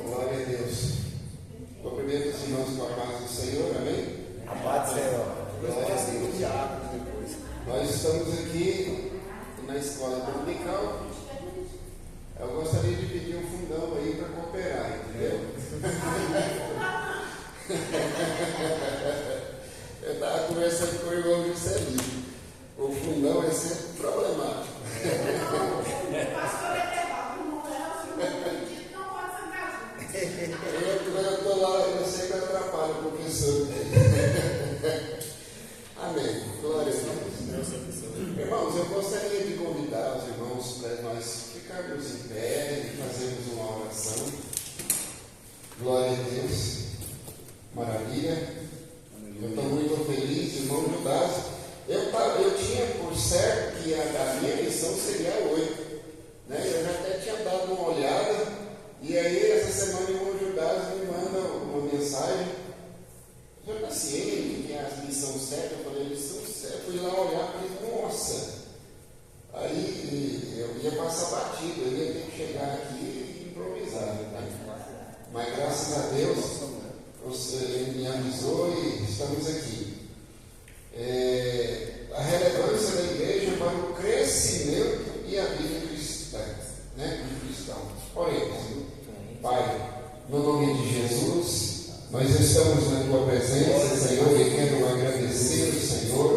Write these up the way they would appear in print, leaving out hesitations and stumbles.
Glória a Deus. Cumprimento os irmãos com a paz do Senhor, amém? A paz do Senhor. Glória a Deus. Nós estamos aqui na escola dominical. Eu gostaria de pedir um fundão aí para cooperar, entendeu? Eu estava conversando com o irmão Juscelino. O fundão vai ser problemático. Quando eu estou lá, eu sempre atrapalho o professor. Amém. Glória a Deus. Irmãos, eu gostaria de convidar os irmãos para nós ficarmos em pé e fazermos uma oração. Glória a Deus. Maravilha. Eu estou muito feliz, irmão Judas. Eu tinha por certo que a minha lição seria 8. Né? Eu já até tinha dado uma olhada. E aí, essa semana, o irmão Judas me manda uma mensagem. Eu já passei, que é a lição 7. Eu falei, lição 7. Fui lá olhar e falei, nossa. Aí eu ia passar batido, eu ia ter que chegar aqui e improvisar. Né? Mas graças a Deus, ele me avisou e estamos aqui. A relevância da igreja para o crescimento e a vida cristã. Né? Cristão. Oremos. Pai, no nome de Jesus, nós estamos na Tua presença, Senhor, e quero agradecer ao Senhor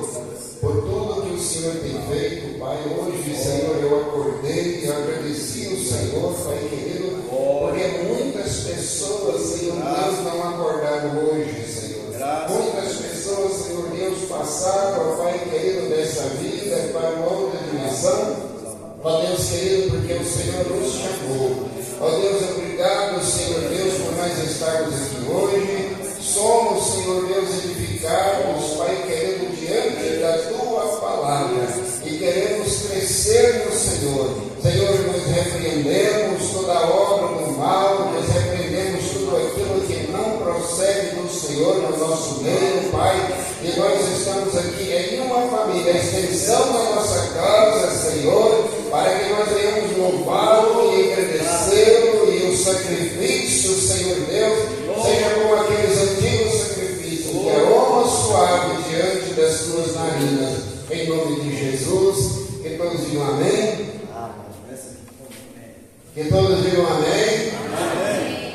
por tudo que o Senhor tem feito, Pai. Hoje, Senhor, eu acordei e agradeci ao Senhor, Pai querido, porque muitas pessoas, Senhor Deus, não acordaram hoje, Senhor. Muitas pessoas, Senhor Deus, passaram, Pai querido, dessa vida para outra dimensão. Ó Deus querido, porque o Senhor nos chamou. Ó Deus, obrigado, Senhor Deus, por nós estarmos aqui hoje. Somos, Senhor Deus, edificados, Pai querido, diante da Tua palavra. E queremos crescer no Senhor. Senhor, nós repreendemos toda obra do mal, nós repreendemos tudo aquilo que não procede do Senhor no nosso meio, Pai. E nós estamos aqui em uma família, a extensão da nossa casa, Senhor, para que nós venhamos louvá-lo e agradecê-lo, e o sacrifício, Senhor Deus, seja como aqueles antigos sacrifícios, que aroma suave diante das tuas narinas, em nome de Jesus. Que todos digam amém. Que todos digam amém.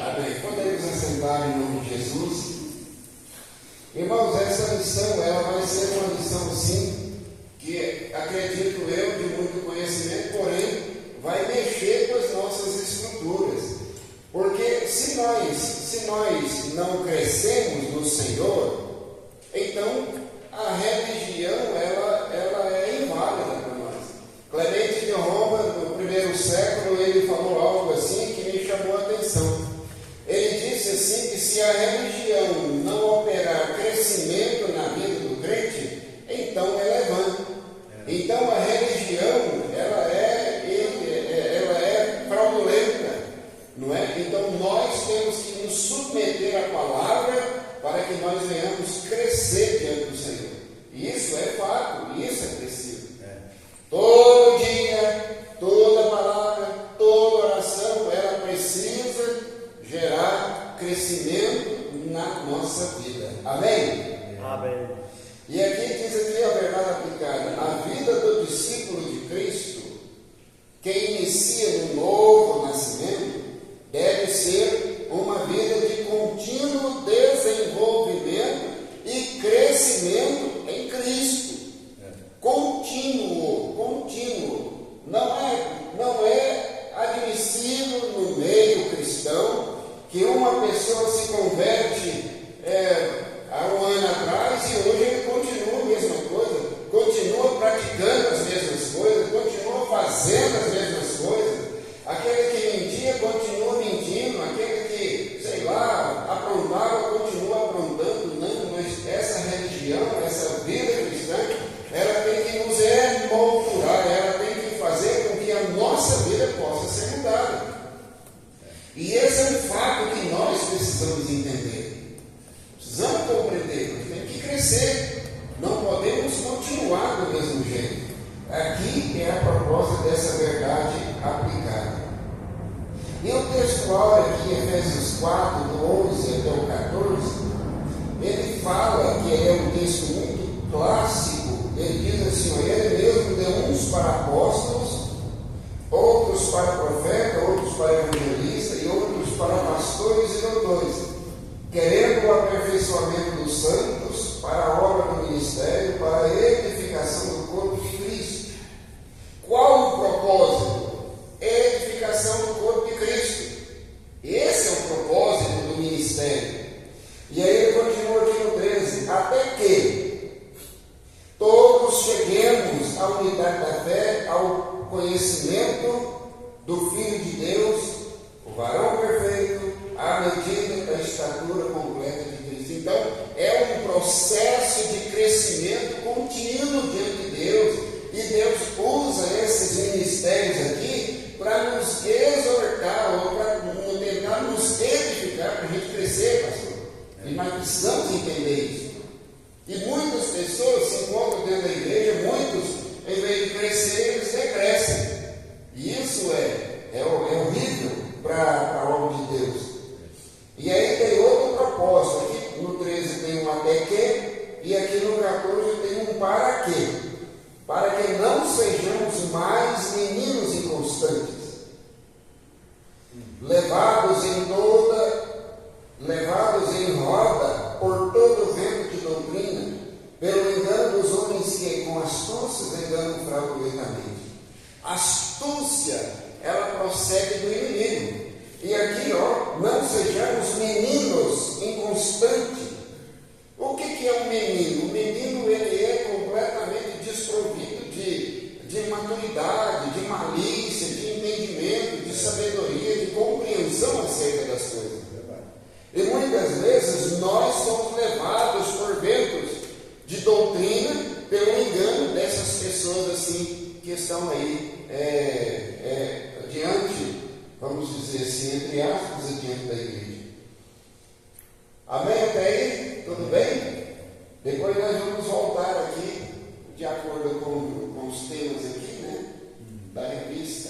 Amém. Podemos assentar em nome de Jesus. Irmãos, essa lição ela vai ser uma lição sim, que acredito eu de muito conhecimento, porém vai mexer com as nossas estruturas. Porque se nós não crescemos no Senhor, então a religião ela é inválida para nós. Clemente de Roma, no primeiro século, ele falou algo assim que me chamou a atenção. Ele disse assim que se a religião não operar crescimento na vida do crente, então ela é vã. Então a religião ela é fraudulenta, não é? Então nós temos que nos submeter à palavra para que nós venhamos crescer diante do Senhor. E isso é fato, isso é preciso. Todo dia, toda palavra, toda oração, ela precisa gerar crescimento na nossa vida. Amém? Amém. E aqui diz aqui a verdade aplicada. A vida do discípulo de Cristo, que inicia no novo nascimento, deve ser uma vida de contínuo desenvolvimento e crescimento em Cristo. Contínuo. Não é admissível no meio cristão que uma pessoa se converte há um ano atrás e hoje ele continua a mesma coisa, continua praticando as mesmas coisas, continua fazendo as mesmas coisas. Aquele que mentia continua mentindo, aquele que, sei lá, aprontava continua aprontando. Não, mas essa religião, essa vida cristã, ela tem que nos emoldurar, ela tem que fazer com que a nossa vida possa ser mudada. E esse é um fato que nós precisamos entender. Precisamos compreender, nós temos que crescer. Não podemos continuar do mesmo jeito. Aqui é a proposta dessa verdade aplicada. E o texto aula aqui, Efésios 4, do 11 até o 14, ele fala que é um texto muito clássico. Ele diz assim: ele mesmo deu uns para apóstolos, outros para profeta, outros para evangelista e outros para pastores e doutores, querendo o aperfeiçoamento dos santos para a obra do ministério, para a edificação do corpo de Cristo. Qual o propósito? Edificação do corpo de Cristo. Esse é o propósito do ministério. E aí ele continua aqui no 13: até que todos cheguemos à unidade da fé, ao conhecimento do Filho de Deus, o varão perfeito, à medida da estatura completa de Cristo. Então, é um processo de crescimento contínuo diante de Deus, e Deus usa esses ministérios aqui para nos exortar, ou para tentar nos edificar, para a gente crescer, pastor. E nós precisamos entender isso. E muitas pessoas se encontram dentro da igreja, muitos, em vez de crescer, eles decrescem. E isso é horrível para a obra de Deus. E aí tem outro propósito. Aqui no 13 tem um até que, e aqui no 14 tem um para quê. Para que não sejamos mais meninos inconstantes, levados em roda por todo vento de doutrina, pelo engano dos homens que com astúcias enganam fraudulentamente. Astúcia, ela procede do inimigo. E aqui, não sejamos meninos inconstantes. O que é um menino? O menino, ele é completamente desprovido de maturidade, de malícia, de entendimento, de sabedoria, de compreensão acerca das coisas. E muitas vezes nós somos levados por ventos de doutrina pelo engano dessas pessoas assim que estão aí diante, vamos dizer assim, entre aspas, diante da igreja. Amém? Até aí? Tudo bem? Depois nós vamos voltar aqui, de acordo com os temas aqui, né? Da revista.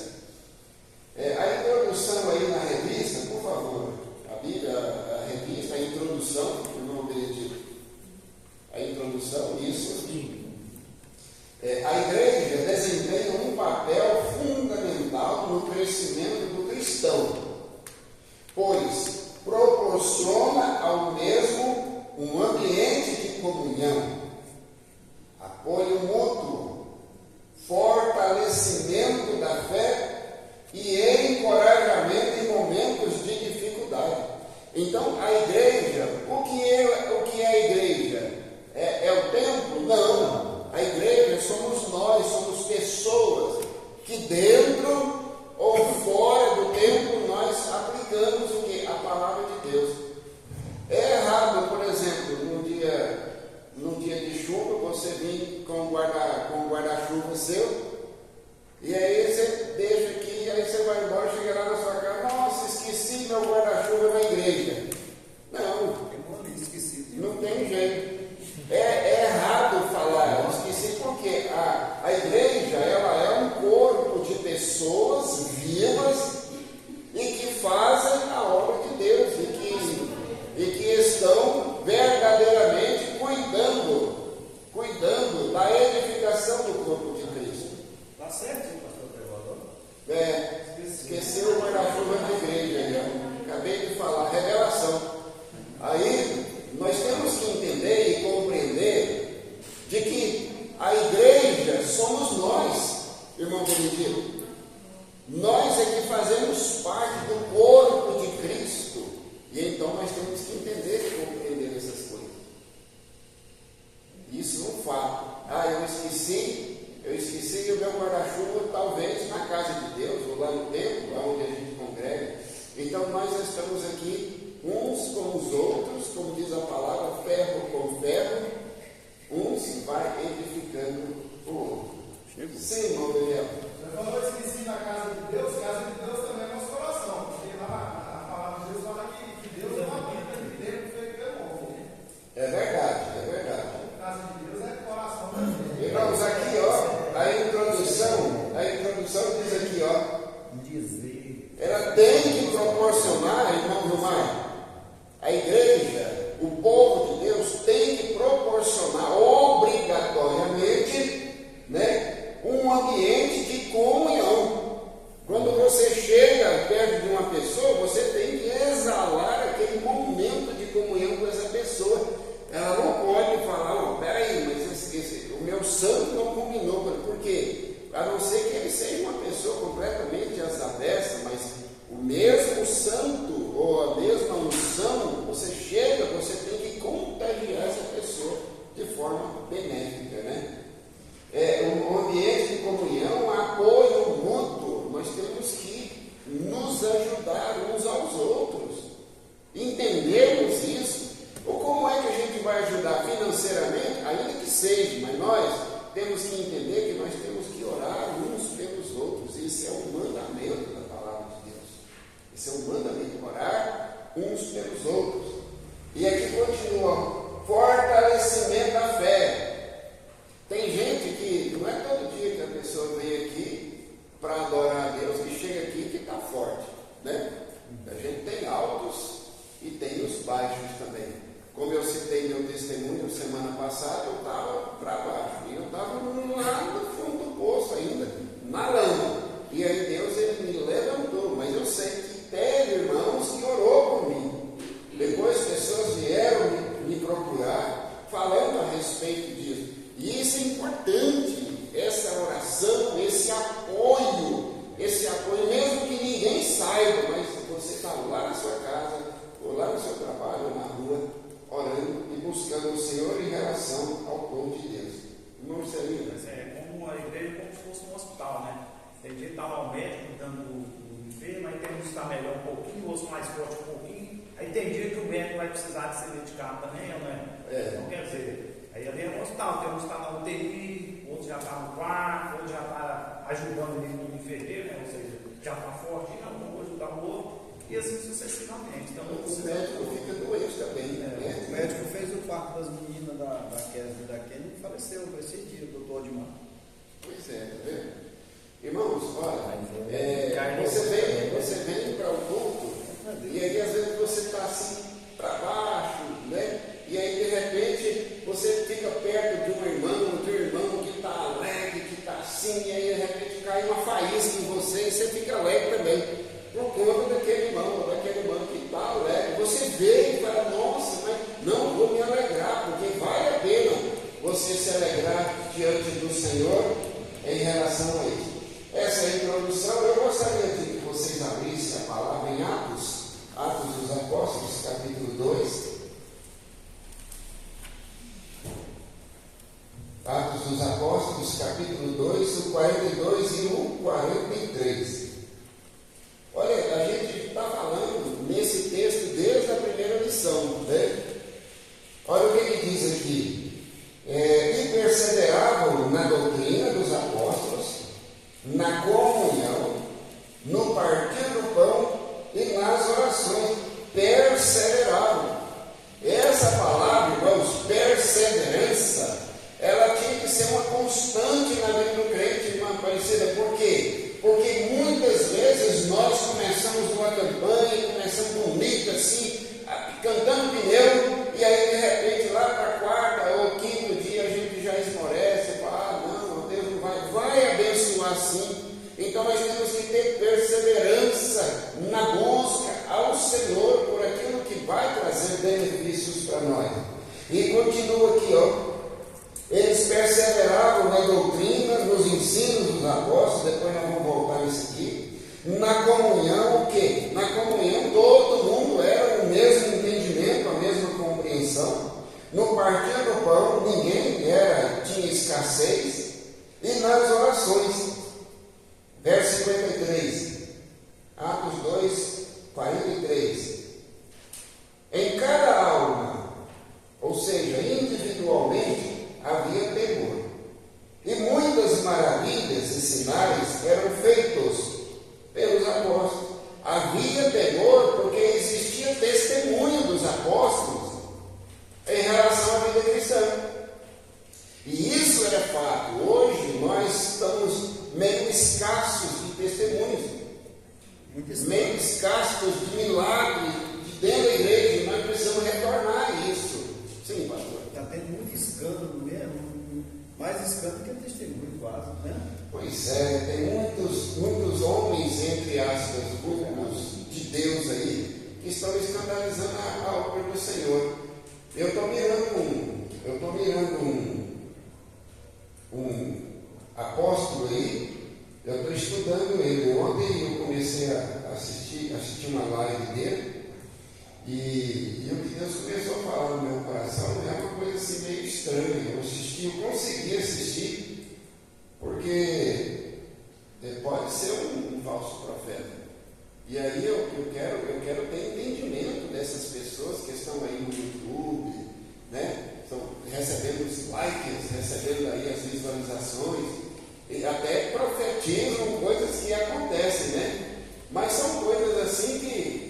A introdução aí na revista, por favor. A Bíblia, a revista, a introdução, irmão Benedito. A introdução, isso. A igreja desempenha um papel fundamental no crescimento do cristão, pois proporciona ao mesmo um ambiente de comunhão, apoio mútuo, fortalecimento da fé e encorajamento em momentos de dificuldade. Então, a igreja, o que é a igreja? É o templo? Não. A igreja somos nós, somos pessoas que dentro ou fora do templo nós aplicamos o que? A palavra de Deus. É errado, por exemplo, num dia de chuva, você vir com um guarda-chuva seu, e aí você deixa aqui, aí você vai embora, chega lá na sua casa, nossa, esqueci meu guarda-chuva na igreja. Não, não tem jeito. É errado falar, eu esqueci, porque a igreja, ela é um corpo de pessoas vivas e que fazem a obra de Deus e que estão verdadeiramente cuidando da edificação do corpo de Cristo. Está certo, pastor Trevador? Esqueceu o guarda-chuva da igreja, acabei de falar, revelação. Aí nós temos que entender e compreender de que a igreja somos nós, irmão Benedito. Nós é que fazemos parte do corpo de Cristo. E então nós temos que entender e compreender essas coisas. Isso é um fato. Eu esqueci o meu guarda-chuva, talvez na casa de Deus, ou lá no templo, lá onde a gente congrega. Então nós estamos aqui uns com os outros, como diz a palavra, ferro com ferro, uns vai edificando o outro. Sim, irmão Daniel. Você falou esqueci na casa de Deus também é nosso coração. Porque lá a palavra de Deus fala que Deus não habita de tempo feito pelo homem. É verdade. A casa de Deus é coração também. Irmãos, aqui a introdução diz aqui, ela tem que proporcionar, irmão Vilmar, a igreja, o povo de Deus tem que proporcionar obrigatoriamente, né, um ambiente de comunhão. Quando você chega perto de uma pessoa, você tem que exalar aquele momento de comunhão com essa pessoa. Ela não pode falar, não, peraí, mas o meu santo não combinou. Por quê? A não ser que ele seja uma pessoa completamente desaversa, mas o mesmo santo ou a mesma unção, você chega, você tem que contagiar essa pessoa de forma benéfica, né? Um ambiente de comunhão, apoio mútuo, nós temos que nos ajudar uns aos outros. Entendemos isso? Ou como é que a gente vai ajudar financeiramente? Ainda que seja, mas nós temos que entender que nós temos que orar uns pelos outros. Isso é um mandamento da palavra de Deus. Isso é um mandamento, orar uns pelos outros. E aqui continua, fortalecimento da fé. Tem gente que, não é todo dia que a pessoa vem aqui para adorar a Deus, que chega aqui que está forte, né? A gente tem altos e tem os baixos também. Como eu citei meu testemunho semana passada, eu estava para baixo, e eu estava lá no fundo do poço ainda, na lama. E aí Deus, ele me levantou, mas eu sei que teve irmãos que orou por mim. Depois pessoas vieram me procurar, falando a respeito disso. E isso é importante, essa oração, esse apoio, mesmo que ninguém saiba, mas você está lá na sua casa, ou lá no seu trabalho, ou na rua, orando e buscando o Senhor em relação ao povo de Deus. Irmão Marcelino? É como a igreja, como se fosse um hospital, né? Tem dia que está lá o médico dando o enfermo, aí tem um que está melhor um pouquinho, o outro mais forte um pouquinho, aí tem dia que o médico vai precisar de ser medicado também, não é? Então quer dizer, aí ali é um hospital, tem um que está na UTI, outro já está no quarto, outro já está ajudando ele no enfermeiro, né? Ou seja, já está forte, não, vou ajudar o outro. E assim sucessivamente. Então, o médico fica doente também. Né? O médico fez o parto das meninas da Kézia e da Kenny e faleceu esse dia, o doutor Odmar. Pois é, tá vendo? Irmãos, olha, você vem para o culto e aí às vezes você está assim para baixo, né? E aí de repente você fica perto de um irmão que está alegre, que está assim, e aí de repente cai uma faísca em você e você fica alegre também. Por conta daquele irmão que está alegre. Você vê e fala, nossa, mas não vou me alegrar, porque vale a pena você se alegrar diante do Senhor em relação a isso. Essa é a introdução. Eu gostaria de que vocês abrissem a palavra em Atos dos Apóstolos, capítulo 2. Atos dos Apóstolos, capítulo 2, o 42 e o 43. Olha, a gente está falando nesse texto desde a primeira lição, né? Olha o que ele diz aqui. E perseveravam na doutrina dos apóstolos, na comunhão, no partir do pão e nas orações. Perseveravam. Essa palavra, irmãos, perseverança, ela tinha que ser uma constante na vida do crente, irmã Aparecida. Por quê? Porque muitas vezes nós começamos uma campanha, começamos bonito assim, cantando pneu, e aí de repente lá para a quarta ou quinto dia a gente já esmorece, fala, não, Deus não vai abençoar sim. Então nós temos que ter perseverança na busca ao Senhor por aquilo que vai trazer benefícios para nós. E continua aqui, ó. Eles perseveravam na doutrina, nos ensinos dos apóstolos, depois nós vamos voltar nisso aqui. Na comunhão, o quê? Na comunhão todo mundo era o mesmo entendimento, a mesma compreensão. No partir do pão, ninguém tinha escassez. E nas orações. Verso 53. Atos 2, 43. Em cada alma, ou seja, individualmente, havia temor. E muitas maravilhas e sinais eram feitos pelos apóstolos. Havia temor porque existia testemunho dos apóstolos em relação à vida cristã. E isso era fato. Hoje nós estamos meio escassos de testemunhos. mentes castas de milagre de dentro da igreja, e nós precisamos retornar a isso. Sim, pastor. Está tendo muito escândalo mesmo, mais escândalo que testemunho quase, né? Pois é, tem muitos homens, entre aspas, burros de Deus aí, que estão escandalizando a obra do Senhor. Eu estou mirando um apóstolo aí, eu estou estudando ele. Ontem eu comecei a assistir uma live dele, e o que Deus começou a falar no meu coração é uma coisa assim meio estranha. Eu consegui assistir, porque pode ser um falso profeta. E aí eu quero ter entendimento dessas pessoas que estão aí no YouTube, né? Estão recebendo os likes, recebendo aí as visualizações, e até profetizam coisas que acontecem, né? Mas são coisas assim que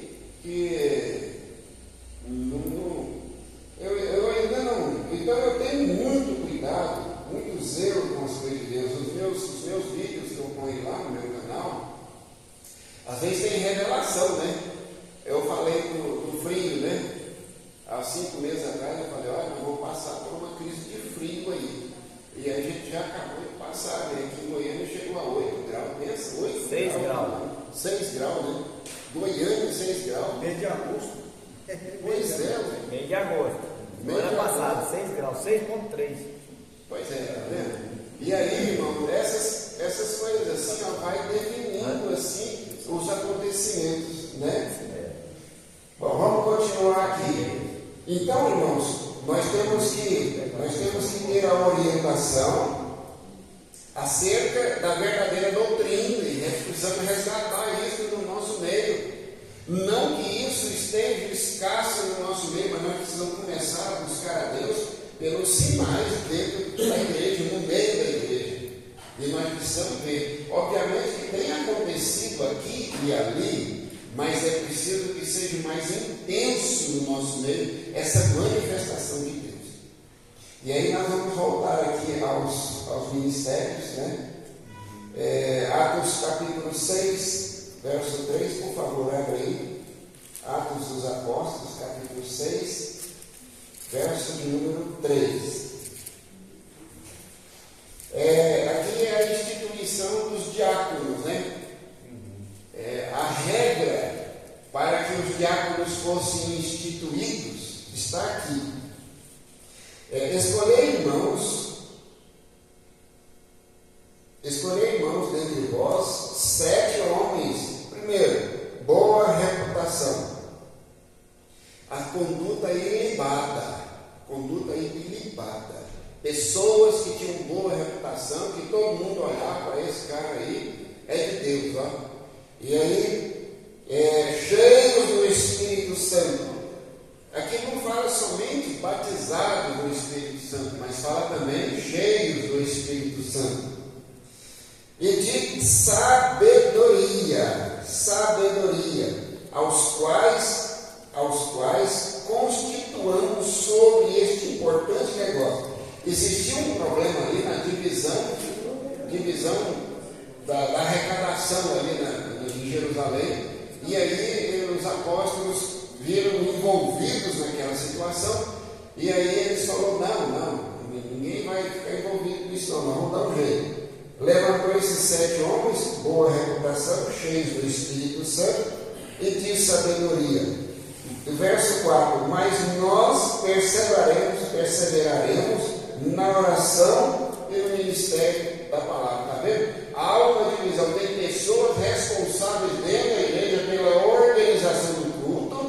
eu ainda não. Então eu tenho muito cuidado, muito zelo com as coisas de Deus. Os meus vídeos que eu ponho lá no meu canal, às vezes tem revelação, né? Eu falei do frio, né? Há 5 meses atrás eu falei, olha, eu vou passar por uma crise de frio aí. E a gente já acabou de passar, né? Aqui em Goiânia chegou a 8 graus. Pensa, 8 6 graus. 6 graus, né? Goiânia, 6 graus. Mês de agosto. Pois é, né? Mês de agosto. Semana passada, 6 graus, 6,3. Pois é, tá vendo? E aí, irmão, essas coisas assim, ó, vai definindo assim os acontecimentos, né? Bom, vamos continuar aqui. Então, irmãos, nós temos que ter a orientação acerca da verdadeira doutrina, e nós precisamos resgatar isso no nosso meio. Não que isso esteja escasso no nosso meio, mas nós precisamos começar a buscar a Deus pelos sinais dentro da igreja, no meio da igreja. E nós precisamos ver. Obviamente que tem acontecido aqui e ali, mas é preciso que seja mais intenso no nosso meio essa manifestação de Deus. E aí nós vamos voltar aqui aos ministérios, né? Atos capítulo 6, verso 3, por favor, abre aí. Atos dos Apóstolos, capítulo 6, verso de número 3. Aqui é a instituição dos diáconos, né? A regra para que os diáconos fossem instituídos está aqui. Escolher irmãos dentre vós 7 homens. Primeiro, boa reputação. A conduta ilibada. Pessoas que tinham boa reputação, que todo mundo olhava para esse cara aí, é de Deus, ó. E aí, cheios do Espírito Santo. Aqui não fala somente batizados do Espírito Santo, mas fala também cheios do Espírito Santo. E de sabedoria, aos quais constituamos sobre este importante negócio. Existia um problema ali na divisão da arrecadação ali em Jerusalém, e aí os apóstolos viram envolvidos naquela situação, e aí eles falaram, não, ninguém vai ficar envolvido nisso não, vamos dar um jeito. Levantou esses 7 homens, boa reputação, cheios do Espírito Santo e de sabedoria. Verso 4, mas nós perseveraremos na oração e no ministério da palavra. Está vendo? Há uma divisão. Tem pessoas responsáveis dentro da igreja pela organização do culto,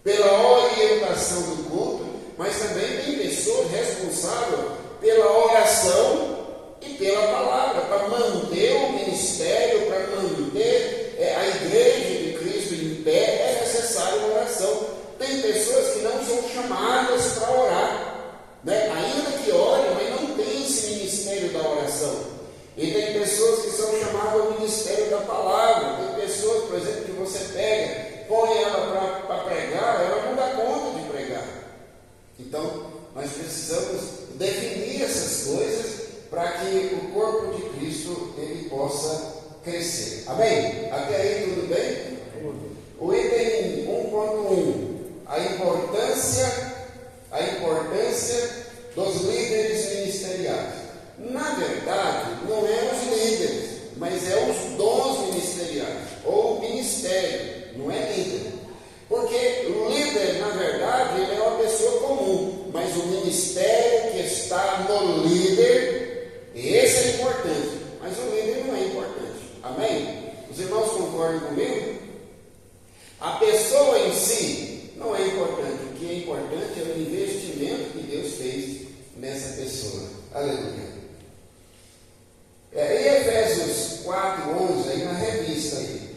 pela orientação do culto, mas também tem pessoas responsáveis pela oração e pela palavra, para manter o ministério, para manter a igreja de Cristo em pé, é necessário oração. Tem pessoas que não são chamadas para orar, né? Ainda que orem, mas não tem esse ministério da oração. E tem pessoas que são chamadas ao ministério da palavra. Tem pessoas, por exemplo, que você pega, põe ela para pregar, ela não dá conta de pregar. Então, nós precisamos definir essas coisas para que o corpo de Cristo ele possa crescer. Amém? Até aí tudo bem? O item 1.1, a importância dos líderes ministeriais. Na verdade, não é os líderes, mas é os dons ministeriais, ou o ministério, não é líder. Porque o líder, na verdade, ele é uma pessoa comum, mas o ministério que está no líder, esse é importante, mas o líder não é importante. Amém? Os irmãos concordam comigo? A pessoa em si não é importante, o que é importante é o investimento que Deus fez nessa pessoa. Aleluia. Em Efésios 4:11, aí na revista aí,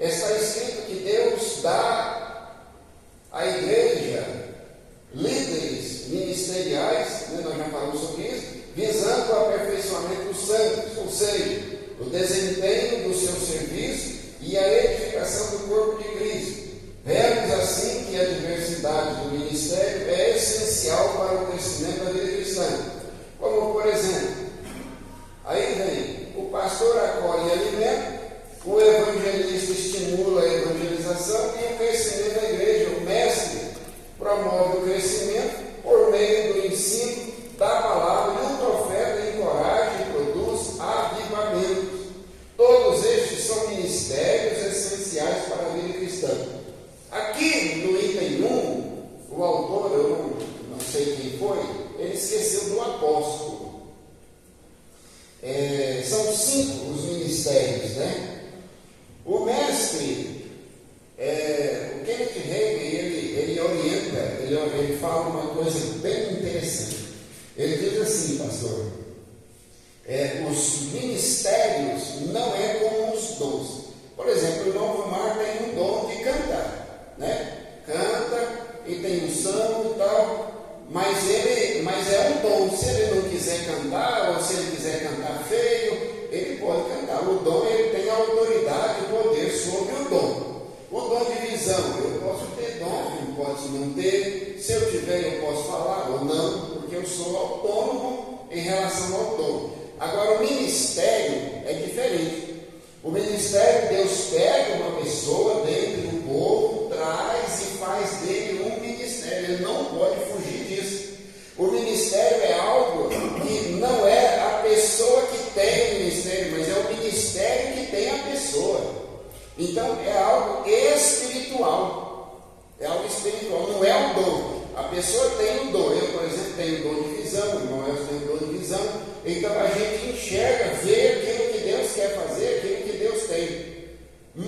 está escrito que Deus dá à igreja líderes ministeriais, né, nós já falamos sobre isso, visando o aperfeiçoamento dos santos, ou seja, o desempenho do seu serviço e a edificação do corpo de Cristo. Vemos assim que a diversidade do ministério é essencial para o crescimento da vida cristã. Como, por exemplo, aí vem, o pastor acolhe e alimenta, o evangelista estimula a evangelização e o crescimento da igreja. O mestre promove o crescimento por meio do ensino da palavra, e o profeta encoraja e produz avivamentos. Todos estes são ministérios essenciais para a vida cristã. Aqui no item 1, o autor, eu não sei quem foi, ele esqueceu do apóstolo. São 5 os ministérios, né? O mestre, o Kenneth Hagin, ele orienta, ele fala uma coisa bem interessante. Ele diz assim, pastor, os ministérios não é como os dons. Por exemplo, o irmão Vomar tem um dom de cantar, né? Canta e tem unção e tal, mas é um dom. Se ele não quiser cantar, ou se ele quiser cantar feio, ele pode cantar. O dom, ele tem autoridade e poder sobre o dom. O dom de visão, eu posso ter dom, eu posso não ter. Se eu tiver, eu posso falar ou não, porque eu sou autônomo em relação ao dom. Agora, o ministério é diferente. O ministério, Deus pega uma pessoa dentro do povo, traz e faz dele um ministério. Ele não pode fugir disso. O ministério é algo que não é a pessoa que tem o ministério, mas é o ministério que tem a pessoa. Então, é algo espiritual. É algo espiritual, não é um dom. A pessoa tem um dom. Eu, por exemplo, tenho um dom de visão, o irmão Elcio tem um dom de visão. Então, a gente enxerga, vê aquilo que Deus quer fazer, aquilo que Deus tem.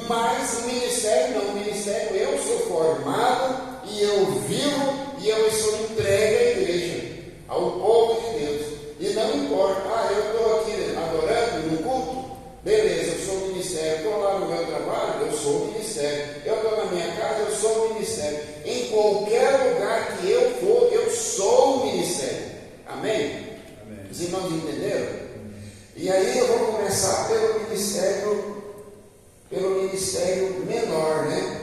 Mas o ministério não. O ministério, eu sou formado e eu vivo e eu sou entregue à igreja, ao povo de Deus. E não importa, eu estou aqui adorando no culto, beleza, eu sou o ministério. Estou lá no meu trabalho, eu sou o ministério. Eu estou na minha casa, eu sou o ministério. Em qualquer lugar que eu for, eu sou o ministério. Amém? Amém. Os irmãos entenderam? E aí eu vou começar pelo ministério menor, né?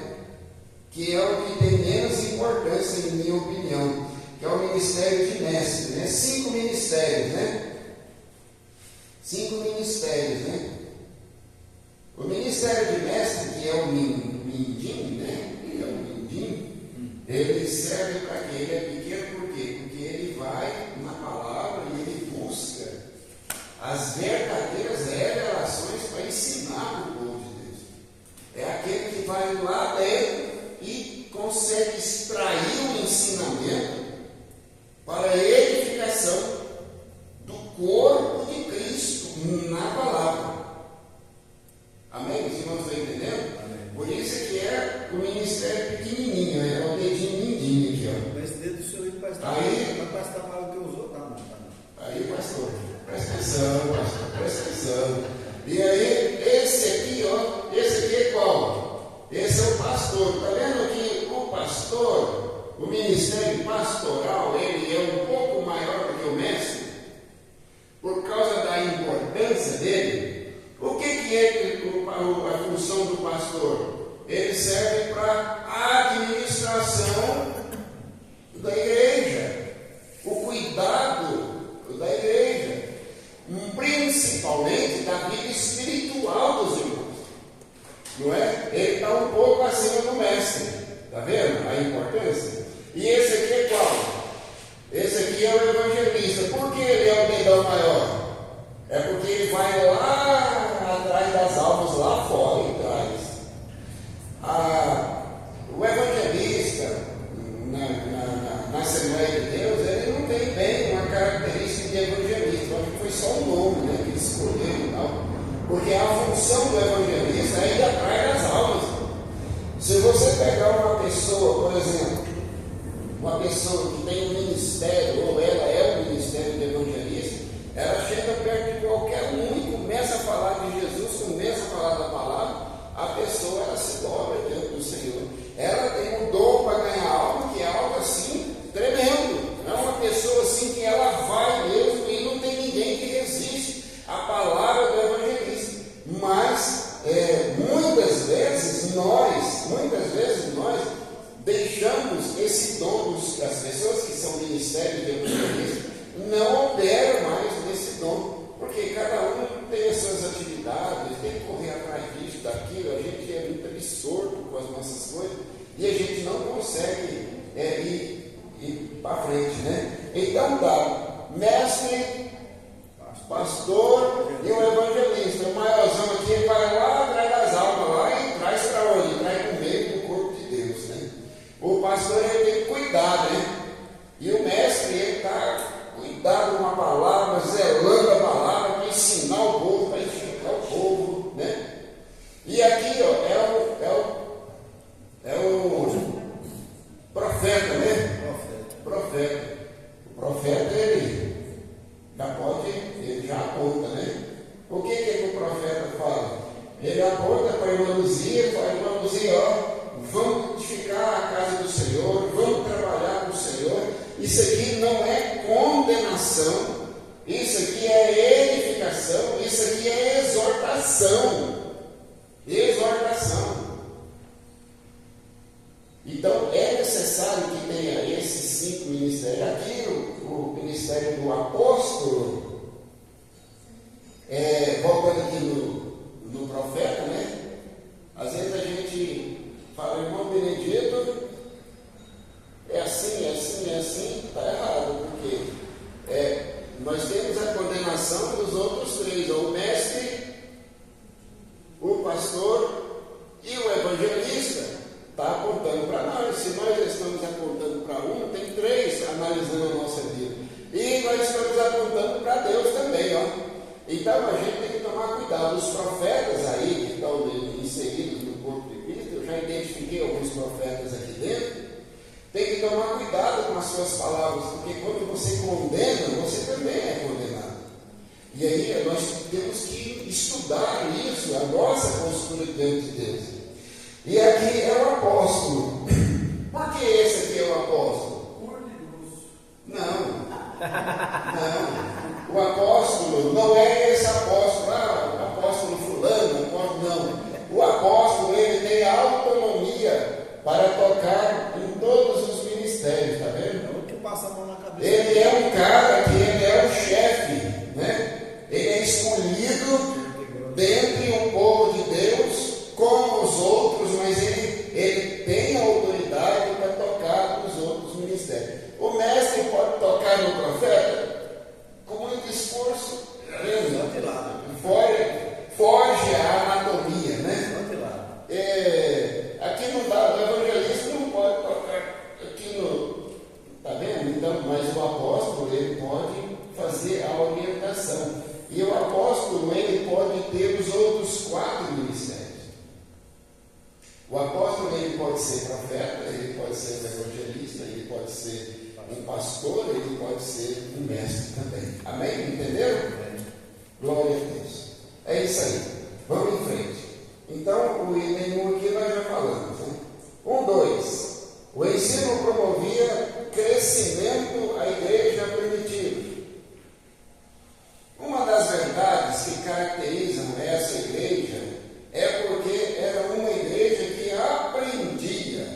Que é o que tem menos importância, em minha opinião, que é o ministério de mestre, né? 5 ministérios, né? 5 ministérios, né? O ministério de mestre, que é o Mindim, né? Que é o Mindim, ele serve para quê? Ele é pequeno por quê? Porque ele vai na palavra e ele busca as verdadeiras revelações para ensinar o povo de Deus. É aquele que vai lá dentro e consegue extrair o ensinamento para a edificação do corpo de Cristo na palavra. Amém? Os irmãos estão entendendo? Amém. Por isso é que é o ministério pequenininho, é o dedinho mindinho aqui, ó. Esse dedo do seu aí parece estar maior do que os outros. Aí, pastor, presta atenção, pastor, presta atenção. E aí, esse aqui, ó, esse aqui é qual? Esse é o pastor. Está vendo que o pastor, o ministério pastoral, ele é um pouco maior do que o mestre, por causa da importância dele. O que é a função do pastor? Ele serve para a administração da igreja, o cuidado da igreja, principalmente da vida espiritual dos Está vendo a importância? E esse aqui é qual? Esse aqui é o evangelista. Por que ele é o dedão maior? É porque ele vai lá atrás das almas, lá fora, e traz. O evangelista, na Assembleia de Deus, ele não tem bem uma característica de evangelista. Eu acho que foi só um nome, né, que ele escolheu e tal. Porque a função do evangelista é ir atrás das almas. Se você pegar uma pessoa, por exemplo, uma pessoa que tem um ministério, ou ela é o ministério do evangelista, ela chega perto de qualquer um e começa a falar de Jesus, começa a falar da palavra, a pessoa ela se dobra diante do Senhor. Ela tem um dom para ganhar algo que é algo assim tremendo. É uma pessoa assim que ela vai mesmo e não tem ninguém que resiste à palavra do evangelista. Mas muitas vezes nós deixamos esse dom, as pessoas que são ministérios de evangelismo não operam mais nesse dom, porque cada um tem as suas atividades, tem que correr atrás disso, daquilo, a gente é muito absorto com as nossas coisas e a gente não consegue ir para frente, né? Então dá mestre, pastor e o evangelista. O maiorzão aqui ele vai lá atrás das almas lá e traz para onde? Traz para o meio do corpo de Deus, né? O pastor ele tem que cuidar, né? E o mestre ele está cuidado com a palavra, zelando a palavra para ensinar o povo, para edificar o povo, né? E aqui ó, é o profeta, né? Profeta. O profeta ele já aponta, né? O que o profeta fala? Ele aponta para a irmã Luzia, fala, irmã Luzia, ó, vamos edificar a casa do Senhor, vamos trabalhar com o Senhor. Isso aqui não é condenação, isso aqui é edificação, isso aqui é exortação. Exortação. Então é necessário que tenha esses 5 ministérios. Aqui o ministério do apóstolo, voltando aqui no profeta, né? Às vezes a gente fala, irmão Benedito, é assim, está errado, porque nós temos a condenação dos outros 3, o mestre, o pastor e o evangelista. Está apontando para nós. Se nós estamos apontando para um, tem 3 analisando a nossa vida. E nós estamos apontando para Deus também, ó. Então a gente tem que tomar cuidado. Os profetas aí que estão inseridos no corpo de Cristo, eu já identifiquei alguns profetas aqui dentro. Tem que tomar cuidado com as suas palavras, porque quando você condena, você também é condenado. E aí nós temos que estudar isso, a nossa postura diante de Deus. E aqui é o apóstolo. Por que esse aqui é o apóstolo? Não. O apóstolo não é esse apóstolo, o apóstolo fulano, não. O apóstolo ele tem autonomia para tocar em todos os ministérios, está vendo? É o que passa a mão na cabeça. Ele é um cara que ele é o chefe, né? Ele é escolhido dentre o povo de Deus, como os outros, mas ele tem a autoridade para tocar nos outros ministérios. O mestre pode tocar no profeta com muito esforço, foge à anatomia, né? Aqui não dá, o evangelista não pode tocar aqui no. Está vendo? Então, mas o apóstolo ele pode fazer a orientação. E o apóstolo ele pode ter os outros 4 ministérios. O apóstolo ele pode ser profeta, ele pode ser um evangelista, ele pode ser um pastor, ele pode ser um mestre também. Amém? Entenderam? Glória a Deus. É isso aí. Vamos em frente. Então, o nenhum aqui nós já falamos. Né? 2. O ensino promovia crescimento à igreja primitiva. Uma das verdades que caracterizam essa igreja é porque era uma igreja que aprendia,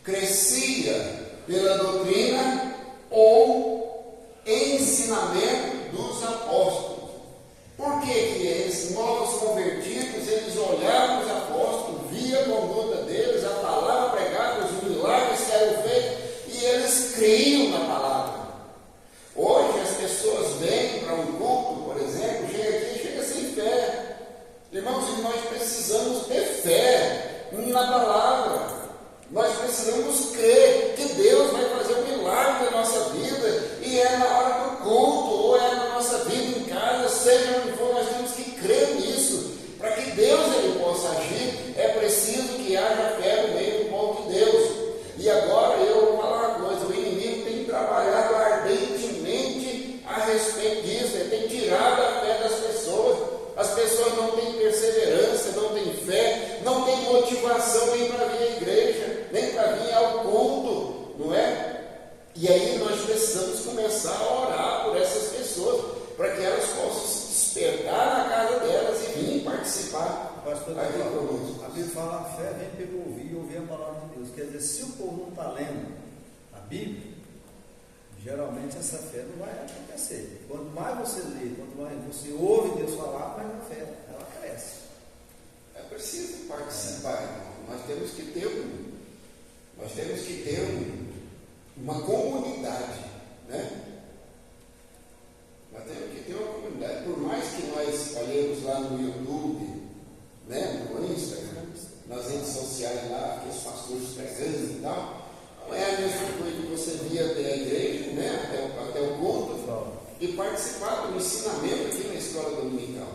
crescia pela doutrina ou ensinamento dos apóstolos. Por que esses novos convertidos, eles olhavam os apóstolos, via a conduta deles, a palavra pregada, os criam na palavra. Hoje as pessoas vêm para um culto, por exemplo, chega aqui e chega sem fé. Irmãos, nós precisamos ter fé na palavra. Nós precisamos crer que Deus vai fazer um milagre na nossa vida, e é na hora do culto, ou é na nossa vida em casa, seja onde for, nós temos que crer nisso. Para que Deus ele possa agir, é preciso que haja fé no meio do povo de Deus. E agora eu vou falar uma coisa: o inimigo tem trabalhado ardentemente a respeito disso, ele tem tirado a fé das pessoas. As pessoas não têm perseverança, não têm fé, não têm motivação nem para vir à igreja, nem para vir ao culto, não é? E aí nós precisamos começar a orar por essas pessoas, para que elas possam se despertar na casa delas e vir participar. Pastor, a Bíblia fala: a fé vem pelo ouvir e ouvir a palavra de Deus. Quer dizer, se o povo não está lendo a Bíblia, geralmente essa fé não vai acontecer. Quanto mais você lê, quanto mais você ouve Deus falar, mais a fé ela cresce. É preciso participar, irmão. Nós temos que ter uma comunidade, né? Nós temos que ter uma comunidade. Por mais que nós olhemos lá no YouTube, né, no Instagram, nas redes sociais lá, aqueles pastores pregando e tal, não é a mesma coisa que você vir até a igreja, né, até o culto, e participar do ensinamento aqui na escola dominical.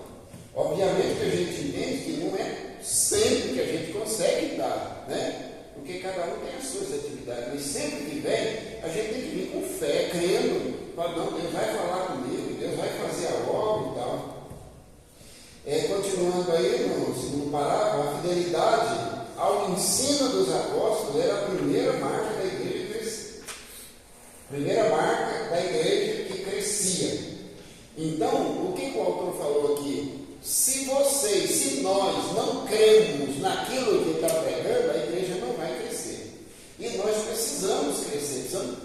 Obviamente que a gente entende que não é sempre que a gente consegue dar, né? Porque cada um tem as suas atividades, mas sempre que vem, a gente tem que vir com fé, crendo, não, Deus vai falar comigo, Deus vai fazer a obra e tal. Continuando aí no segundo parágrafo, a fidelidade ao ensino dos apóstolos era a primeira marca da igreja que crescia. Primeira marca da igreja que crescia. Então, o que o autor falou aqui? Se nós não cremos naquilo que está pregando, a igreja não vai crescer. E nós precisamos crescer, precisamos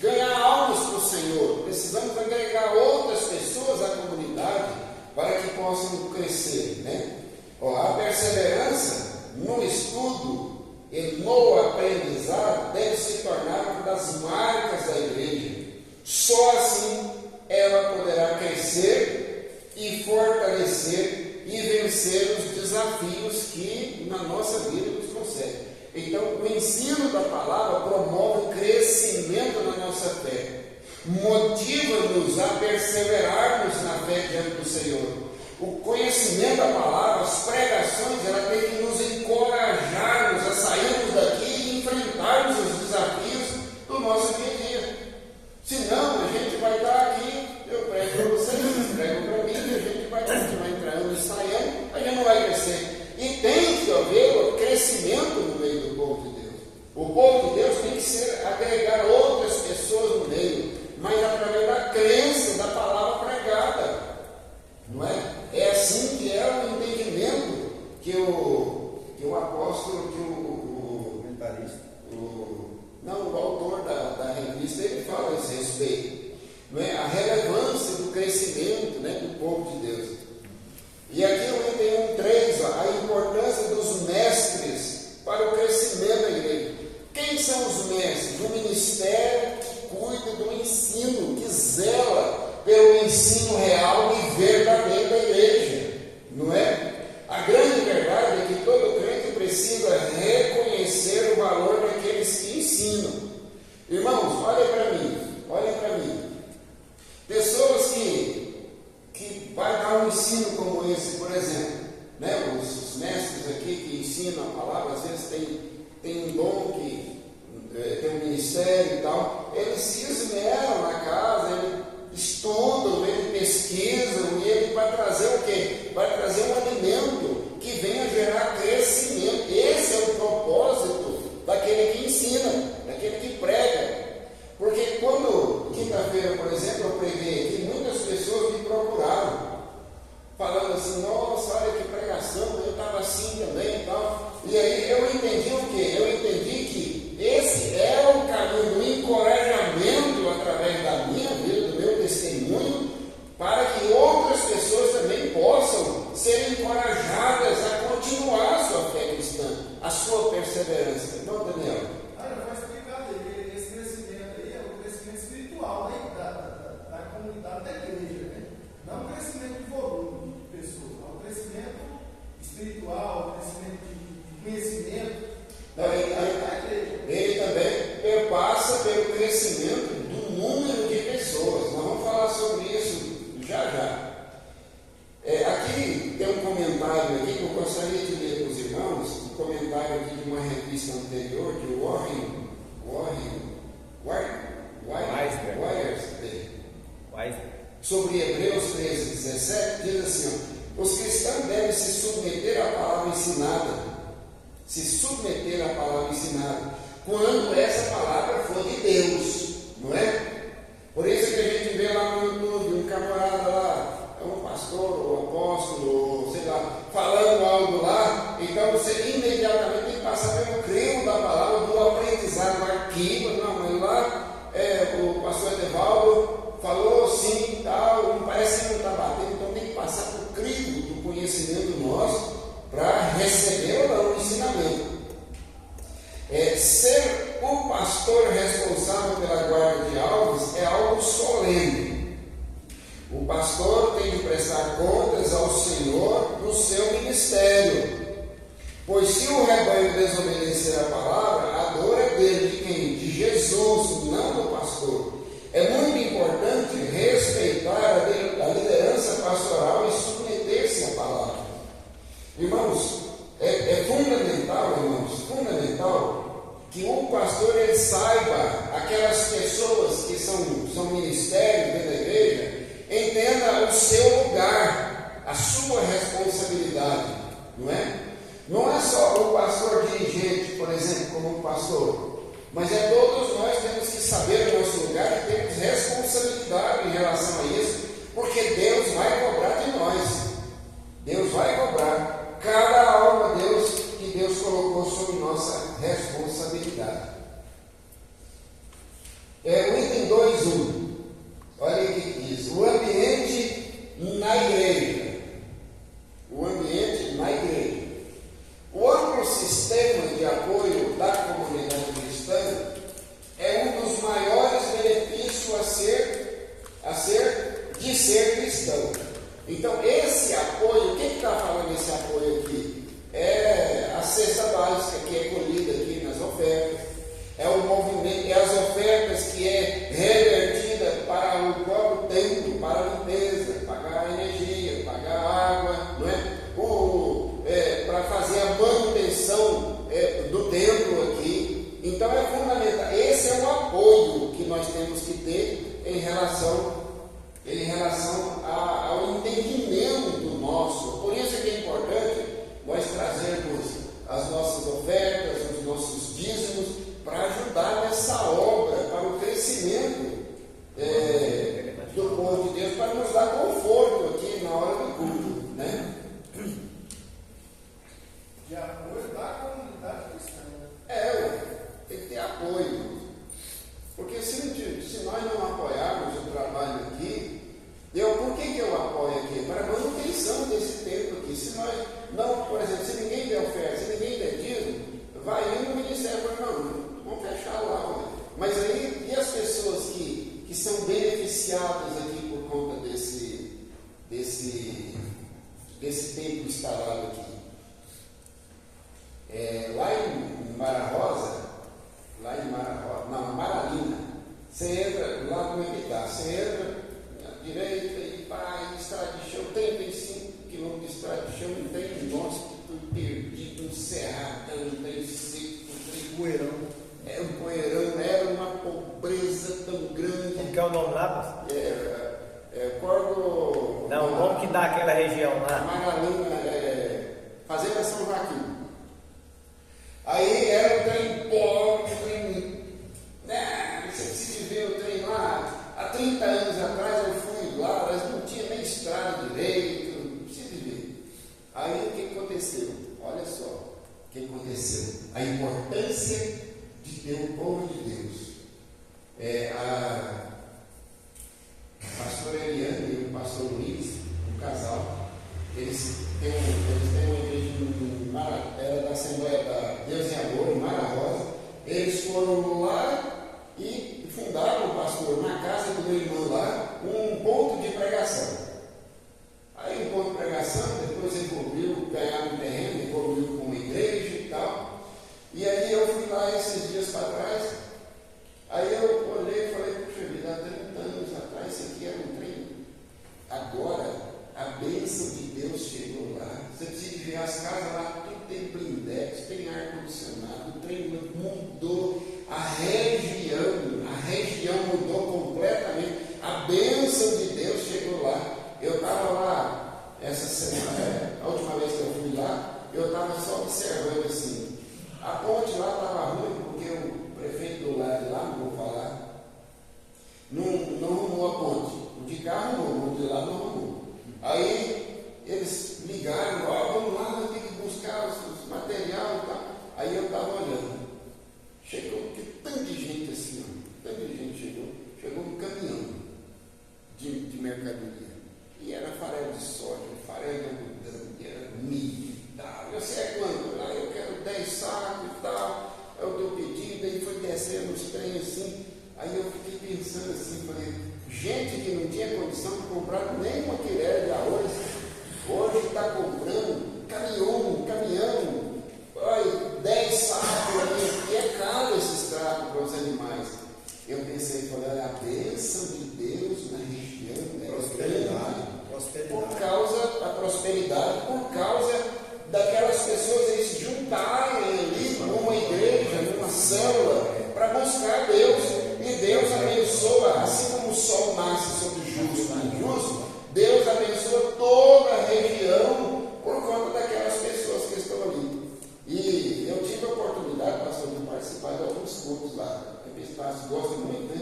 ganhar almas para o Senhor, precisamos agregar outras pessoas à comunidade para que possam crescer, né? A perseverança no estudo e no aprendizado deve se tornar uma das marcas da igreja. Só assim ela poderá crescer e fortalecer e vencer os desafios que na nossa vida nos concedem. Então, o ensino da palavra promove o crescimento na nossa fé, motiva-nos a perseverarmos na fé diante do Senhor. O conhecimento da palavra, as pregações, ela tem que nos encorajar-nos a sairmos daqui e enfrentarmos os desafios do nosso dia a dia. Senão, a gente vai estar aqui, eu prego para vocês, vocês pregam para mim, e a gente vai continuar entrando e saindo, a gente não vai crescer. E tem que haver crescimento no meio do povo de Deus. O povo de Deus tem que agregar outras pessoas no meio, mas através da crença da palavra pregada. Não é? É assim que é o entendimento que o apóstolo, o autor da revista, ele fala a esse respeito. Não é? A relevância do crescimento, né, do povo de Deus. E aqui no 1:3, a importância dos mestres para o crescimento da igreja. Quem são os mestres? O ministério que cuida do ensino, que zela pelo ensino real e verdadeiro da igreja, não é? A grande verdade é que todo crente precisa reconhecer o valor daqueles que ensinam. Irmãos, olhem para mim. Pessoas que vai dar um ensino como esse, por exemplo, né? Os mestres aqui que ensinam a palavra, às vezes tem um dom que tem um ministério e tal, eles se esmeram na casa, eles estudam, eles pesquisam, e ele vai trazer o quê? Vai trazer um alimento que venha gerar crescimento. Esse é o propósito daquele que ensina, daquele que prega. Porque quando, quinta-feira, por exemplo, eu preguei aqui, muitas pessoas me procuraram, falando assim: nossa, olha que pregação, eu estava assim também e tal. E aí eu entendi o quê? Eu entendi que esse é o caminho do encorajamento através da minha vida, do meu testemunho, para que outras pessoas também possam ser encorajadas a continuar a sua fé cristã, a sua perseverança. Então, Daniel. Eu vou explicar esse crescimento aí, espiritual, crescimento de conhecimento. Ele também perpassa pelo crescimento do número de pessoas. Nós vamos falar sobre isso já já. Aqui tem um comentário aqui que eu gostaria de ler para os irmãos, um comentário aqui de uma revista anterior, de Warren sobre Hebreus 13:17, diz assim: os cristãos devem se submeter à palavra ensinada, quando essa palavra for de Deus, não é? Por isso que a gente vê lá no YouTube um camarada lá, um pastor, ou apóstolo, ou sei lá, falando algo lá, então você imediatamente tem que passar pelo crivo da palavra, do aprendizado, do arquivo. Não, mas lá o pastor Edevaldo falou assim, tal, parece que não está batendo, então tem que passar pelo crivo do conhecimento nosso para receber ou não o ensinamento. Ser o pastor responsável pela guarda de alvos é algo solene. O pastor tem de prestar contas ao Senhor no seu ministério, pois se o rebanho desobedecer a palavra, a dor é dele. De quem? De Jesus, não do pastor. É muito importante respeitar a liderança pastoral e submeter-se à palavra. Irmãos, é fundamental que o pastor ele saiba, aquelas pessoas que são ministérios dentro da igreja, entenda o seu lugar, a sua responsabilidade, não é? Não é só o pastor dirigente, por exemplo, como um pastor, mas todos nós temos que saber o nosso lugar e temos responsabilidade em relação a isso, porque Deus vai cobrar de nós. Deus vai cobrar cada alma que Deus colocou sob nossa responsabilidade. O item 2.1, olha o que diz: o ambiente na igreja. O amplo sistema de apoio da comunidade cristã é um dos maiores benefícios de ser cristão. Então, esse apoio, o que está falando esse apoio aqui? É a cesta básica que é colhida aqui nas ofertas, é o movimento, é as ofertas que é revertida para o próprio templo, para a limpeza, pagar a energia, pagar a água, não é? Para fazer a manutenção do templo aqui. Então é fundamental. Esse é o apoio que nós temos que ter em relação ao entendimento nosso. Por isso é que é importante nós trazermos as nossas ofertas, os nossos dízimos, para ajudar nessa obra, para o crescimento do povo de Deus, para nos dar conforto aqui na hora do culto, né? De apoio da comunidade cristã. Tem que ter apoio. Porque se nós não apoiarmos o trabalho aqui, por que eu apoio aqui? Para a manutenção desse templo aqui. Se nós não, por exemplo, se ninguém der oferta, se ninguém der dízimo, vai indo no ministério e fala: não, vamos fechar lá. Mas aí, e as pessoas que são beneficiadas aqui por conta desse templo instalado aqui? Lá em Maralina, você entra lá no Epitácio, você entra à direita e vai, estrada de chão, 35 quilômetros de estrada de chão, não tem nosso, tudo perdido, um cerradão, não tem seco, um poeirão. Era um poeirão, era uma pobreza tão grande. Como que é o nome lá? Corvo. Não, o nome que dá aquela região lá. Maralina, Fazenda São Joaquim. Aí era o trem pobre, você precisa ver o trem lá. Há 30 anos atrás eu fui lá, mas não tinha nem estrada direito, não precisa ver. Aí o que aconteceu? Olha só o que aconteceu. A importância de ter o povo de Deus. A pastora Eliane e o pastor Luiz, um casal, eles têm uma igreja era da Assembleia da Deus em Amor, em Mara Rosa. Eles foram lá e fundaram, pastor, na casa do meu irmão lá, um ponto de pregação. Aí um ponto de pregação, depois envolveu ganhar um terreno lá esses dias para trás. Aí eu olhei e falei, puxa vida, há 30 anos atrás isso aqui era um trem. Agora, a bênção de Deus chegou lá. Você precisa ver as casas lá, tudo tem blindex, tem ar-condicionado, o trem mudou, a região mudou completamente. A bênção de Deus chegou lá. Eu estava lá essa semana, a última vez que eu fui lá, eu estava só observando assim. A ponte lá estava ruim, porque o prefeito do lado de lá, não vou falar, não arrumou a ponte. O de cá arrumou, o de lá não arrumou. Aí eles ligaram, vamos lá, vamos ter que buscar os materiais e tal. Aí eu estava olhando. Chegou, que tanto de gente assim, ó, tanta gente chegou um caminhão de mercadoria. E era farelo de soja, farelo de algodão, era milho e tal. Eu sei quanto, lá eu quero 10 sacos e tal. É o teu pedido, aí foi descendo os trens assim. Aí eu fiquei pensando assim, falei, gente que não tinha condição de comprar nem uma quilera de arroz, hoje está comprando caminhão, olha, 10 sacos ali, e é caro esses trapos para os animais. Eu pensei, falei, olha, a bênção de Deus na região é prosperidade. Por causa da prosperidade, por causa daquelas pessoas aí se juntarem ali numa igreja, numa célula, para buscar Deus. E Deus abençoa, assim como o sol nasce sobre justo e injusto, Deus abençoa toda a região por conta daquelas pessoas que estão ali. E eu tive a oportunidade, pastor, de participar de alguns cultos lá. O Epistácio gosta muito, né?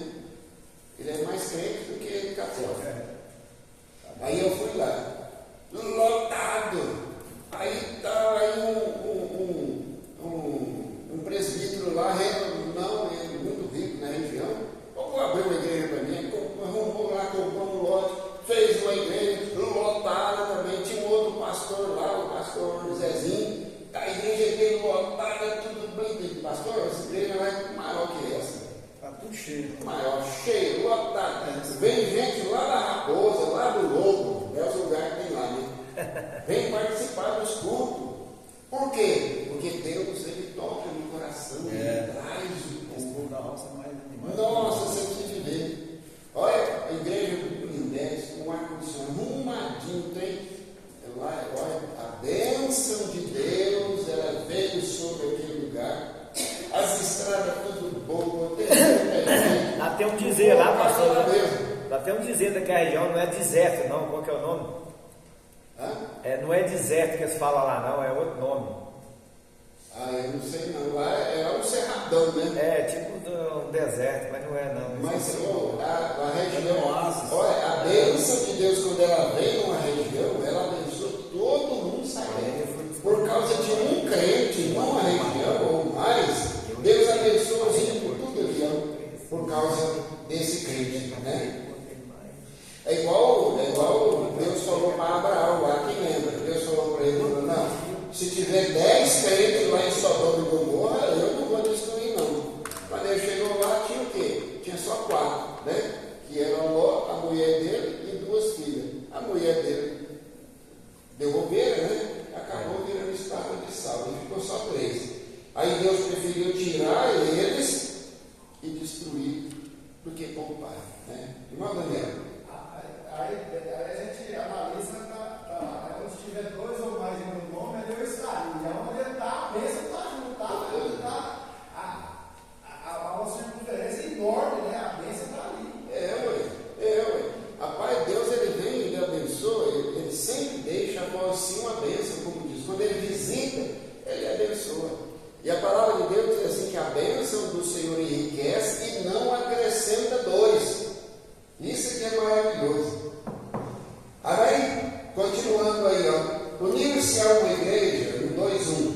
Ele é mais crente do que católico. Aí eu fui lá, lotado. Aí estava um presbítero lá, não, ele muito rico na região. Vou abrir uma igreja para mim, arrumou lá, comprou um lote, fez uma igreja lotada também. Tinha um outro pastor lá, o pastor Zezinho. A igreja dele lotada, tudo bem. Pastor, essa igreja lá é maior que essa. Está tudo cheio. Maior, cheio, lotado. Vem gente lá da Raposa, lá do Lobo, é os lugares que tem lá, né? Vem participar dos cultos. Por quê? Porque Deus, ele toca no coração, ele traz o povo da roça mais animado. Nossa, você precisa ver. Olha, a igreja do Blindex, com ar-condicionado, arrumadinho, tem. Lá, olha, a bênção de Deus, ela veio sobre aquele lugar. As estradas tudo boas, tem gente. Até um dizer lá, pastor. Mesmo. Até um dizer daquela região, não é deserto, não. Qual que é o nome? Não é deserto que eles falam lá, não, é outro nome. Eu não sei não. Lá é um cerradão, né? É, tipo um deserto, mas não é não. Mas a região, olha, a bênção de Deus, quando ela vem numa região, ela abençoa todo mundo sabendo. Por causa de um crente numa região ou mais, Deus abençoa a gente por tudo ali, por causa desse crente, né? É igual Deus falou para Abraão lá, quem lembra? Deus falou para ele, não, se tiver 10 crentes lá em Sodoma e Gomorra, eu não vou destruir não. Quando ele chegou lá, tinha o quê? Tinha só 4, né? Que eram Ló, a mulher dele e 2 filhas. A mulher dele devolveram, né? Acabou virando estátua de sal, e ficou só 3. Aí Deus preferiu tirar eles e destruir do que poupar, né? Irmão Daniel. Aí a gente analisa, onde tiver 2 ou mais em meu nome, ali eu estarei. E onde está, a bênção está junto, há uma circunferência enorme, né? A bênção está ali. Rapaz, Deus, ele vem, ele abençoa, ele sempre deixa após si uma bênção, como diz. Quando ele visita, ele abençoa. E a palavra de Deus diz assim, que a bênção do Senhor enriquece e não acrescenta dores. Isso que é maravilhoso. Aí, continuando aí, unir-se a uma igreja, no 2:1,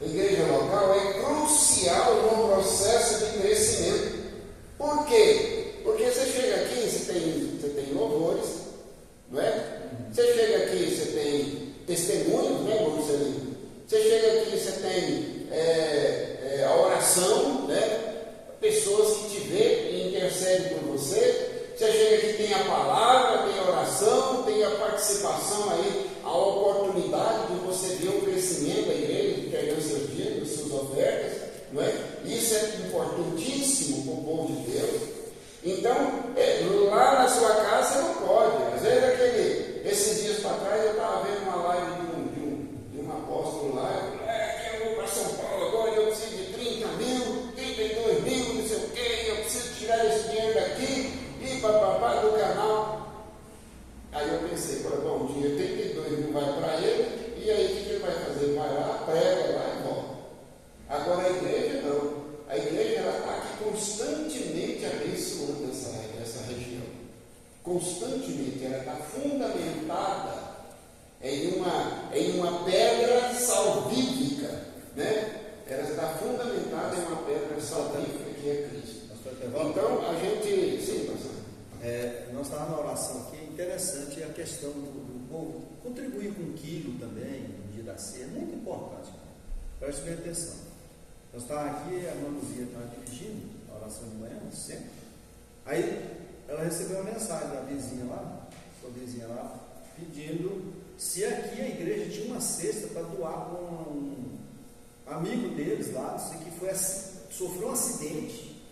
a igreja local é crucial no processo de crescimento. Por quê? Porque você chega aqui, você tem louvores, não é? Você chega aqui, você tem testemunhos, né, Marcelino? Você chega aqui, você tem a oração, né? Pessoas que te veem e intercedem por você. Você chega aqui, tem a palavra, tem a oração, tem a participação aí, a oportunidade de você ver o crescimento da igreja, de entregar os seus dízimos, suas ofertas, não é? Isso é importantíssimo para o povo de Deus. Então, lá na sua casa você não pode. Às vezes, esses dias para trás, eu estava vendo uma live de um apóstolo lá. Eu vou para São Paulo agora, eu preciso de 30 mil, 32 mil, não sei o quê, eu preciso tirar esse dinheiro daqui e papapá do canal. Aí eu pensei, bom, o dinheiro 32 mil vai para ele, e aí o que ele vai fazer? Ele vai lá, prega lá e volta. Agora a igreja não. A igreja está aqui constantemente abençoando essa região. Constantemente, ela está fundamentada em uma pedra salvífica, né? Ela está fundamentada em uma pedra salvífica que é Cristo. Então, a gente... Sim, pastor. Nós estávamos na oração aqui, é interessante a questão do povo contribuir com 1 quilo também, no dia da ceia, é muito importante. Preste bem atenção. Nós estávamos aqui, a irmã Luzia estava dirigindo a oração de manhã, sempre. Aí ela recebeu uma mensagem da vizinha lá, sua vizinha lá, pedindo se aqui a igreja tinha uma cesta para doar para um amigo deles lá, não sei que sofreu um acidente,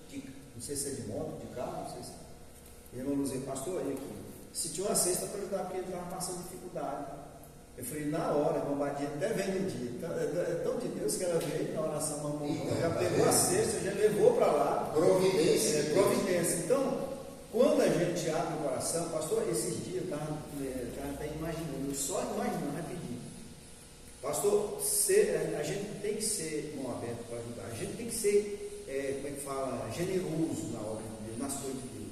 não sei se é de moto, de carro, não sei se. E a irmã Luzia, pastor, aí aqui, se tinha uma cesta para ajudar, porque ele estava passando dificuldade. Eu falei, na hora, a irmã Badia até vem no dia. É tão de Deus que ela veio na oração, já pegou a cesta, já levou para lá. Providência. Providência. Então, quando a gente abre o coração, pastor, esses dias eu estava até imaginando, só imaginando rapidinho. Pastor, a gente tem que ser mão aberta para ajudar, a gente tem que ser, generoso na obra de Deus, nas coisas de Deus.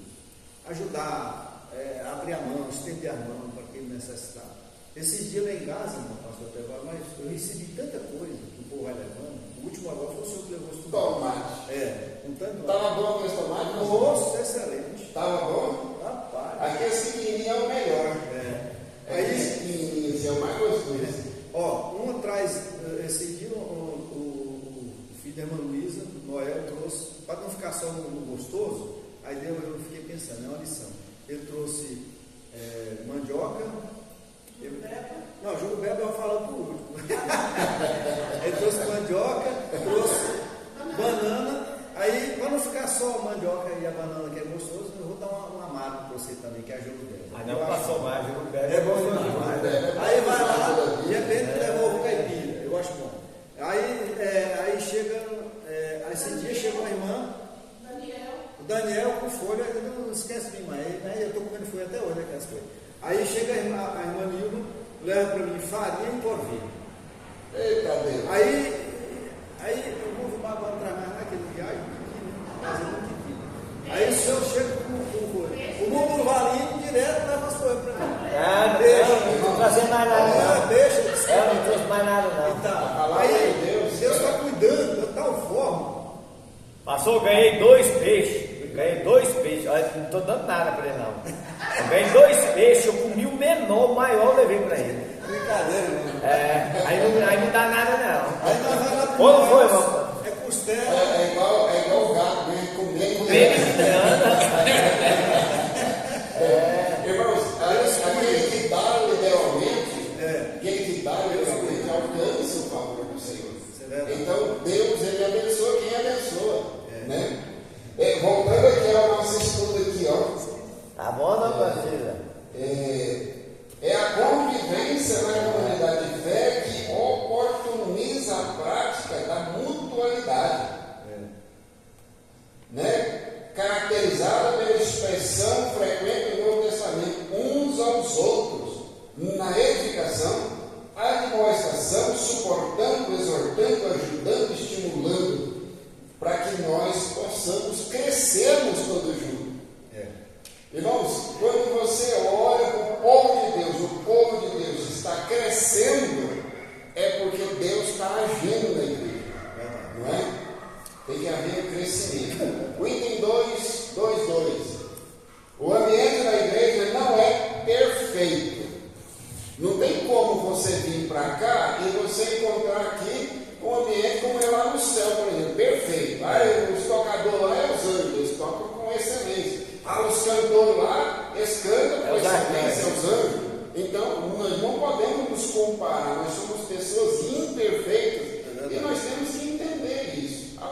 Ajudar, abrir a mão, estender a mão para quem necessitar. Esses dias lá em casa, pastor, mas eu recebi tanta coisa que o povo vai levando. O último agora foi o senhor que levou isso tudo. Tomate. Um tanto. Estava bom aqueles tomates? Nossa, excelente. Estava bom? Rapaz. Aqueles pequenininhos é o melhor. Aqueles pequenininhos é o mais gostoso. Um atrás, esse dia, o filho da irmã Luísa, Noel, trouxe, para não ficar só no gostoso, aí eu fiquei pensando, é uma lição. Ele trouxe mandioca. Não, Jurubeba eu vou falar por último. Ele trouxe mandioca, trouxe banana. Aí, para não ficar só a mandioca e a banana que é gostoso, eu vou dar uma marca para você também, que é a Jurubeba. Não passou mais, Jurubeba. É bom demais. Aí vai lá, de repente levou o caipira, eu acho bom. Aí chega, esse dia chegou a irmã, o Daniel com folha, não esquece de mim, mas eu estou comendo folha até hoje, aquelas coisas. Aí chega a irmã Nilma, leva para mim farinha e porvinho. Eita Deus. Aí eu vou agora trabalhar naquele viagem, fazer um tiquinho. Aí o senhor chega com o mundo valinho direto, leva as coisas para mim. Não trazendo mais nada, não. Deixa. Não trouxe mais nada, não. Então, aí Deus está cuidando de tal forma. Passou, ganhei 2 peixes. Olha, não estou dando nada para ele, não. Eu ganhei 2 peixes, eu comi o menor, o maior eu levei para ele. Brincadeira, né? Aí não dá nada, não. Aí nós vamos lá. Quando foi, irmão? É costela. É igual o gato, né? Comer. Irmãos, aquele que dá literalmente, alcança o favor do Senhor. Então, Deus, Ele abençoa quem abençoa. Né? Voltando aqui ao nosso estudo aqui, ó. Tá bom, não, Basília? É a convivência na comunidade de fé que oportuniza a prática da mutualidade. Né? Caracterizada pela expressão frequente do Novo Testamento, uns aos outros, na edificação, admoestação, suportando, exortando, ajudando, estimulando, para que nós possamos crescermos todos juntos. Irmãos, quando você olha para o povo de Deus está crescendo, é porque Deus está agindo na igreja, não é? Tem que haver crescimento. O item 2.2. O ambiente da igreja não é perfeito. Não tem como você vir para cá e você encontrar aqui um ambiente como é lá no céu, por exemplo, perfeito. Os tocadores lá é os anjos, eles tocam com excelência. Os cantores lá, eles cantam com excelência, os anjos. Então, nós não podemos nos comparar, nós somos pessoas imperfeitas e nós temos que entender isso. A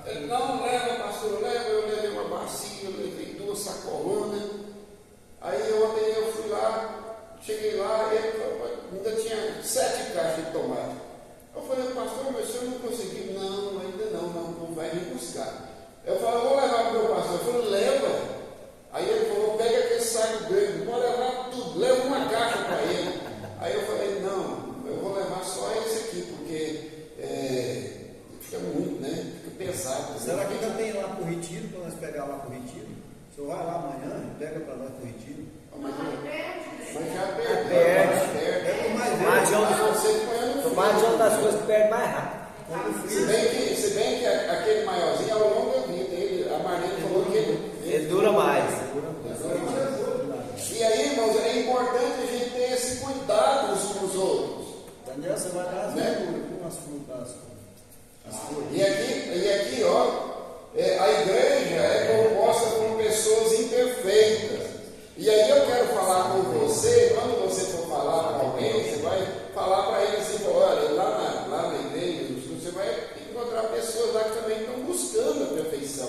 Ele, não, leva, pastor, leva. Eu levei uma bacia, eu levei 2 sacolonas. Aí ontem eu fui lá, cheguei lá, e ele ainda tinha 7 caixas de tomate. Eu falei, pastor, mas o senhor não conseguiu? Não, ainda não vai me buscar. Eu falei, vou levar para o meu pastor. Eu falei, leva. Aí ele falou, pega aquele saco grande, pode levar tudo, leva uma caixa para ele. Aí eu falei, não, eu vou levar só esse aqui, porque fica muito, né? Fica pesado. Será que ainda tem lá para o retiro, para nós pegar lá para o retiro? O senhor vai lá amanhã e pega para nós para o retiro? Mas já Perde. É o mais Mas velho. tomate é uma das coisas que perde mais rápido. Se bem que aquele maiorzinho, ao longo da vida, a Marlene falou que Ele dura mais. E aí, irmãos, é importante a gente ter esse cuidado uns com os outros. Daniel, você vai dar as verduras, as frutas, as folhas. E aqui, ó, a igreja é composta por pessoas imperfeitas. E aí eu quero falar com você, quando você for falar com alguém, você vai falar para ele assim, olha, lá na igreja, você vai encontrar pessoas lá que também estão buscando a perfeição.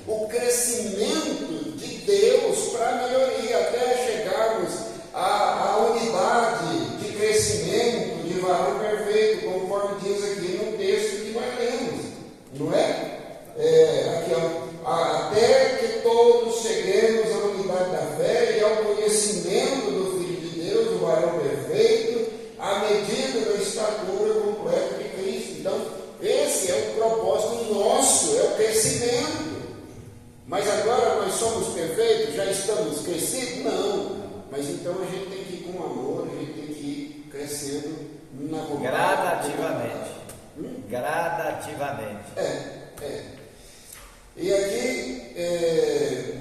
O crescimento de Deus para a melhoria, até chegarmos à unidade de crescimento de varão perfeito, conforme diz aqui no texto que nós lemos, não é? Aqui, ó, até que todos cheguemos à unidade da fé e ao conhecimento do Filho de Deus, o varão perfeito, à medida da estatura completa de Cristo. Então, esse é o propósito nosso, é o crescimento. Mas agora nós somos perfeitos? Já estamos crescidos? Não. Mas então a gente tem que ir com amor, a gente tem que ir crescendo na vontade. Gradativamente. E aqui,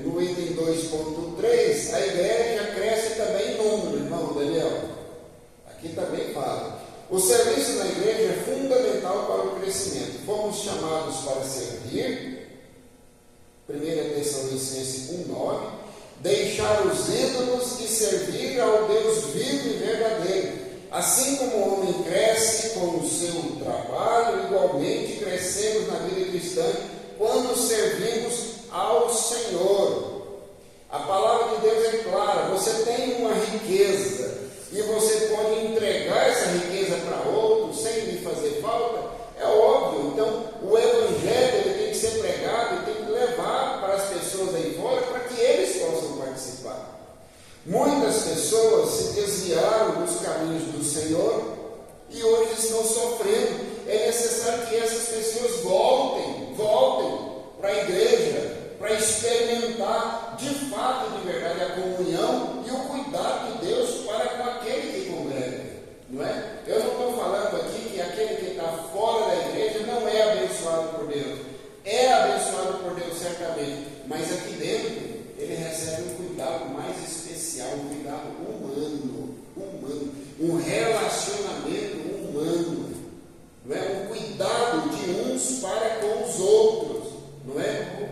no item 2.3, a igreja cresce também em número, irmão Daniel. Aqui também fala. O serviço na igreja é fundamental para o crescimento. Fomos chamados para servir. 1 Tessalonicenses 1,9, deixar os ídolos e servir ao Deus vivo e verdadeiro. Assim como o homem cresce com o seu trabalho, igualmente crescemos na vida cristã quando servimos ao Senhor. A palavra de Deus é clara, você tem uma riqueza e você pode entregar essa riqueza para outro sem lhe fazer falta, é óbvio. Então, o evangelho ele tem que ser pregado e tem que levar para as pessoas aí fora para que eles possam participar. Muitas pessoas se desviaram dos caminhos do Senhor e hoje estão sofrendo. É necessário que essas pessoas voltem para a igreja, para experimentar de fato, de verdade, a comunhão e o cuidado de Deus para com aquele que congrega, não é? Eu não estou falando aqui que aquele que está fora da igreja não é abençoado por Deus. É abençoado por Deus certamente, mas aqui dentro ele recebe um cuidado mais especial, um cuidado humano, um relacionamento humano, não é? Um cuidado de uns para com os outros, não é?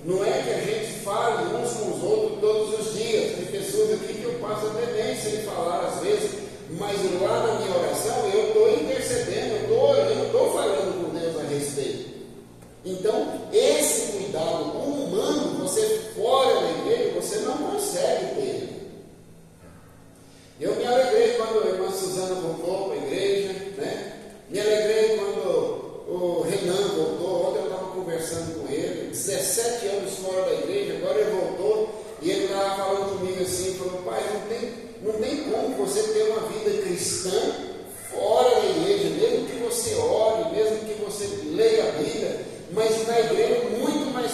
Não é que a gente fale uns com os outros todos os dias. Tem pessoas aqui que eu passo até bem sem falar às vezes, mas lá na minha oração eu estou intercedendo, eu estou orando, estou falando com Deus a respeito. Então, esse cuidado humano, você fora da igreja, você não consegue ter. Eu me alegrei quando a irmã Suzana voltou para a igreja, né? Me alegrei quando o Renan voltou. Ontem eu estava conversando com ele, 17 anos fora da igreja, agora ele voltou e ele estava falando comigo assim, falou, pai, não tem como você ter uma vida cristã fora da igreja, mesmo que você ore, mesmo que você leia a Bíblia, mas na igreja é muito mais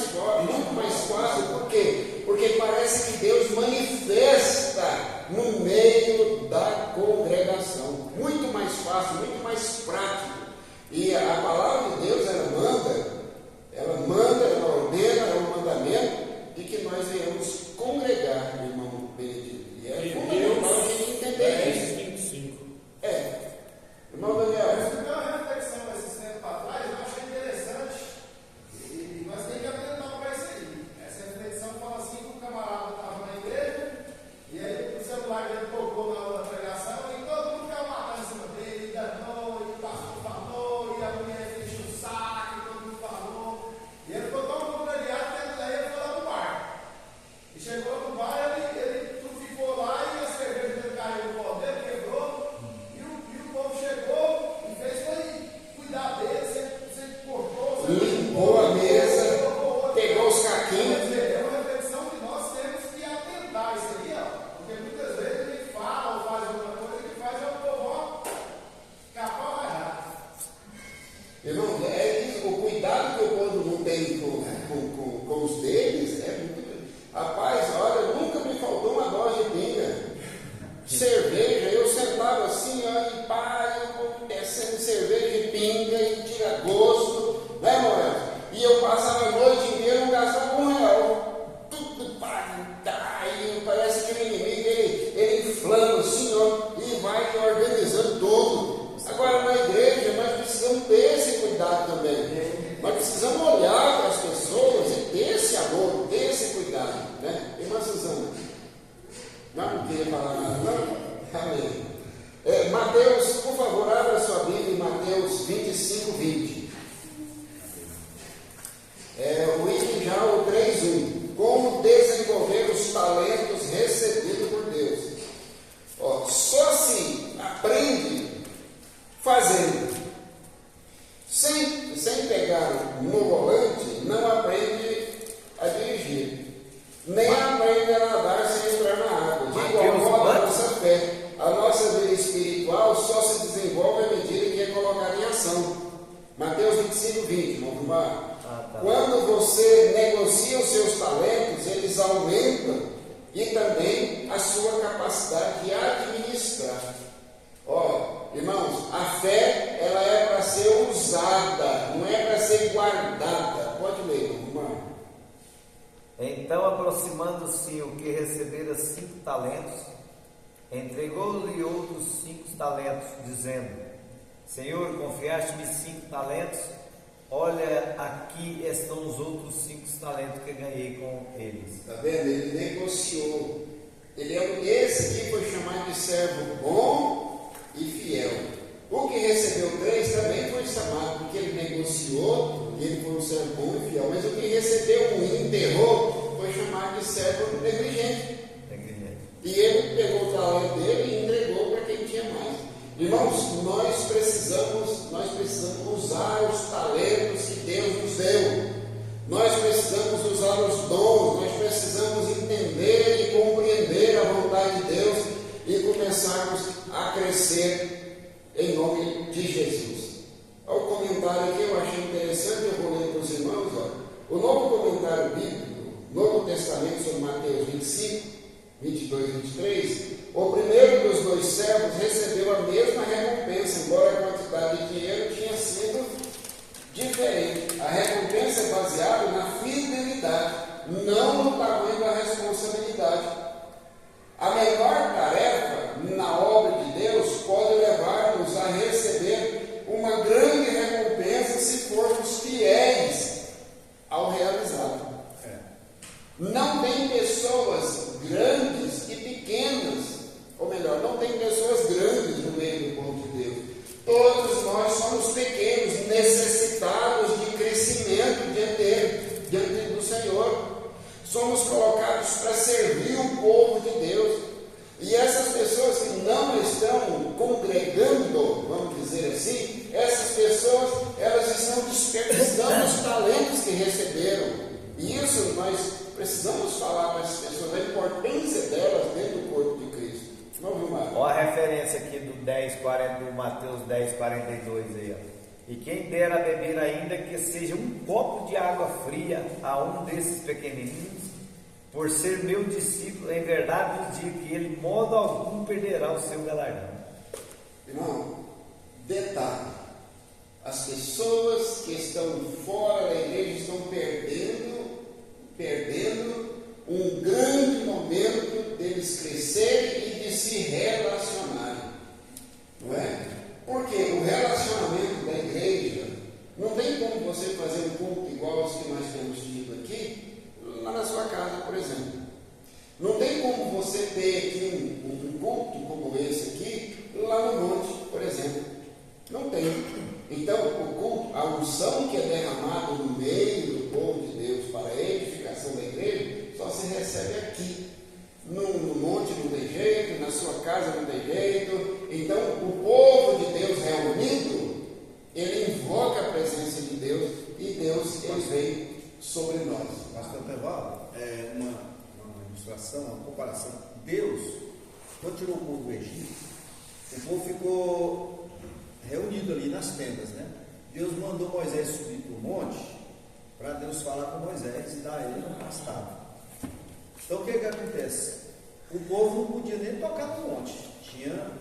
fácil. Por quê? Porque parece que Deus manifesta no meio da congregação. Muito mais fácil, muito mais prático. E a palavra de Deus, ela ordena, é um mandamento de que nós venhamos congregar, irmão Benedito. E é fundamental a gente entender isso. 25. Irmão Daniel. Eu fiz uma reflexão esses tempos atrás, eu achei interessante, e nós temos que atentar para isso aí. Essa reflexão fala assim que o camarada estava na igreja, e aí o celular dele tocou na hora da pregação, e todo mundo ficava matando em cima dele, e danou, e o pastor falou, e a mulher fez sentava assim, ó, e pá, eu descendo cerveja e pinga e tira gosto, né, Moisés? E eu passava a noite inteira, não gastava R$1. Tudo pá, e parece que o inimigo, ele inflama assim, ó, e vai organizando tudo. Agora, na igreja, nós precisamos ter esse cuidado também. Nós precisamos olhar para as pessoas e ter esse amor, ter esse cuidado, né? Irmã Suzana, não queria falar nada, não? Amém. Mateus, por favor, abra a sua Bíblia em Mateus 25, 20. O item já, o 3:1. Como desenvolver os talentos recebidos por Deus. Só se aprende fazendo. Sem pegar no volante, não aprende a dirigir. Nem aprende a nadar sem entrar na água. De igual modo, a nossa fé, a nossa vida espiritual só se desenvolve à medida que é colocada em ação. Mateus 25, 20. Vamos lá. Quando você negocia os seus talentos, eles aumentam e também a sua capacidade de administrar. Irmãos, a fé, ela é para ser usada, não é para ser guardada. Pode ler, irmão. Então, aproximando-se o que recebera 5 talentos, entregou-lhe outros 5 talentos, dizendo: Senhor, confiaste-me 5 talentos, olha, aqui estão os outros 5 talentos que ganhei com eles. Está vendo? Ele negociou. Esse aqui foi chamado de servo bom e fiel. O que recebeu 3 também foi chamado, porque ele negociou, e ele foi um servo bom e fiel. Mas o que recebeu 1 e enterrou foi chamado de servo negligente. E ele pegou o talento dele e entregou para quem tinha mais. Irmãos, nós precisamos usar os talentos que Deus nos deu. Nós precisamos usar os dons, nós precisamos entender e compreender a vontade de Deus e começarmos a crescer em nome de Jesus. Olha o comentário aqui, eu achei interessante, eu vou ler para os irmãos. O novo comentário bíblico, Novo Testamento sobre Mateus 25, 22 e 23, o primeiro dos 2 servos recebeu a mesma recompensa, embora a quantidade de dinheiro tinha sido diferente. A recompensa é baseada na fidelidade, não no tamanho da responsabilidade. A menor tarefa na obra de Deus pode levar-nos a receber uma grande recompensa se formos fiéis ao realizado. Não tem pessoas grandes e pequenas, ou melhor, não tem pessoas grandes no meio do povo de Deus. Todos nós somos pequenos, necessitados de crescimento diante do Senhor. Somos colocados para servir o povo de Deus. E essas pessoas que não estão congregando, vamos dizer assim, essas pessoas, elas estão desperdiçando os talentos que receberam. E isso nós precisamos falar para as pessoas, a importância delas dentro do corpo de Cristo. Vamos lá. Olha a referência aqui do Mateus 10, 42 aí, ó. E quem der a beber ainda que seja um copo de água fria a um desses pequenininhos, por ser meu discípulo, em verdade vos digo que ele, modo algum, perderá o seu galardão. Irmão, detalhe: as pessoas que estão fora da igreja estão perdendo um grande momento deles crescerem e de se relacionarem, não é? Porque o relacionamento da igreja, não tem como você fazer um culto igual aos que nós temos tido aqui, lá na sua casa, por exemplo. Não tem como você ter aqui um culto como esse aqui, lá no monte, por exemplo. Não tem. Então, o culto, a unção que é derramada no meio do povo de Deus para a edificação da igreja, só se recebe aqui. No monte não tem jeito, na sua casa não tem jeito. Então, o povo de Deus reunido, ele invoca a presença de Deus e Deus, ele vem sobre nós. Pastor Tevaldo, uma ilustração, uma comparação. Deus, quando tirou o povo do Egito, o povo ficou reunido ali nas tendas, né? Deus mandou Moisés subir para o monte para Deus falar com Moisés e dar a ele um castelo. Então o que acontece? O povo não podia nem tocar no monte, tinha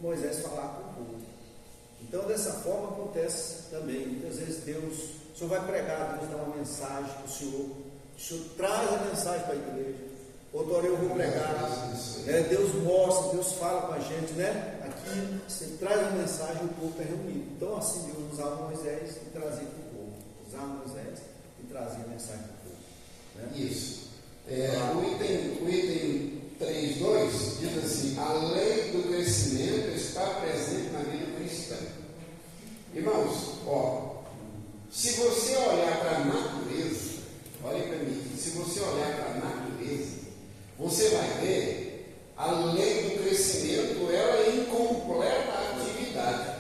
Moisés falar com o povo. Então, dessa forma acontece também. Muitas vezes o Senhor vai pregar, Deus dá uma mensagem para o Senhor traz a mensagem para a igreja. Outra hora eu vou pregar, Deus mostra, Deus fala com a gente, né? Aqui você traz a mensagem, o povo está reunido. Então, assim, Deus usava Moisés e trazia para o povo. Usava Moisés e trazia a mensagem para o povo. Né? Isso. O item 3.2 diz assim: a lei do crescimento está presente na vida cristã. Irmãos, se você olhar para a natureza, olhe para mim, se você olhar para a natureza, você vai ver a lei do crescimento, ela é em completa atividade.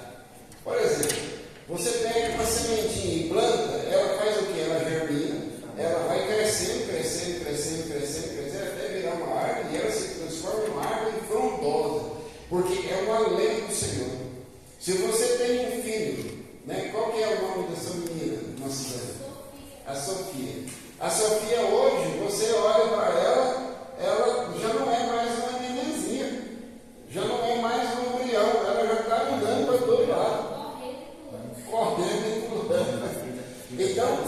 Por exemplo, você pega uma sementinha e planta, ela faz o que? Ela germina, ela vai crescendo, até virar uma árvore, e ela se transforma em uma árvore frondosa, porque é uma lei do Senhor. Se você tem um filho, né, qual que é o nome dessa menina? A Sofia. A Sofia hoje, você olha para ela já não é mais uma nenenzinha, já não é mais um embrião, ela já está andando para todo lado, correndo e pulando. Então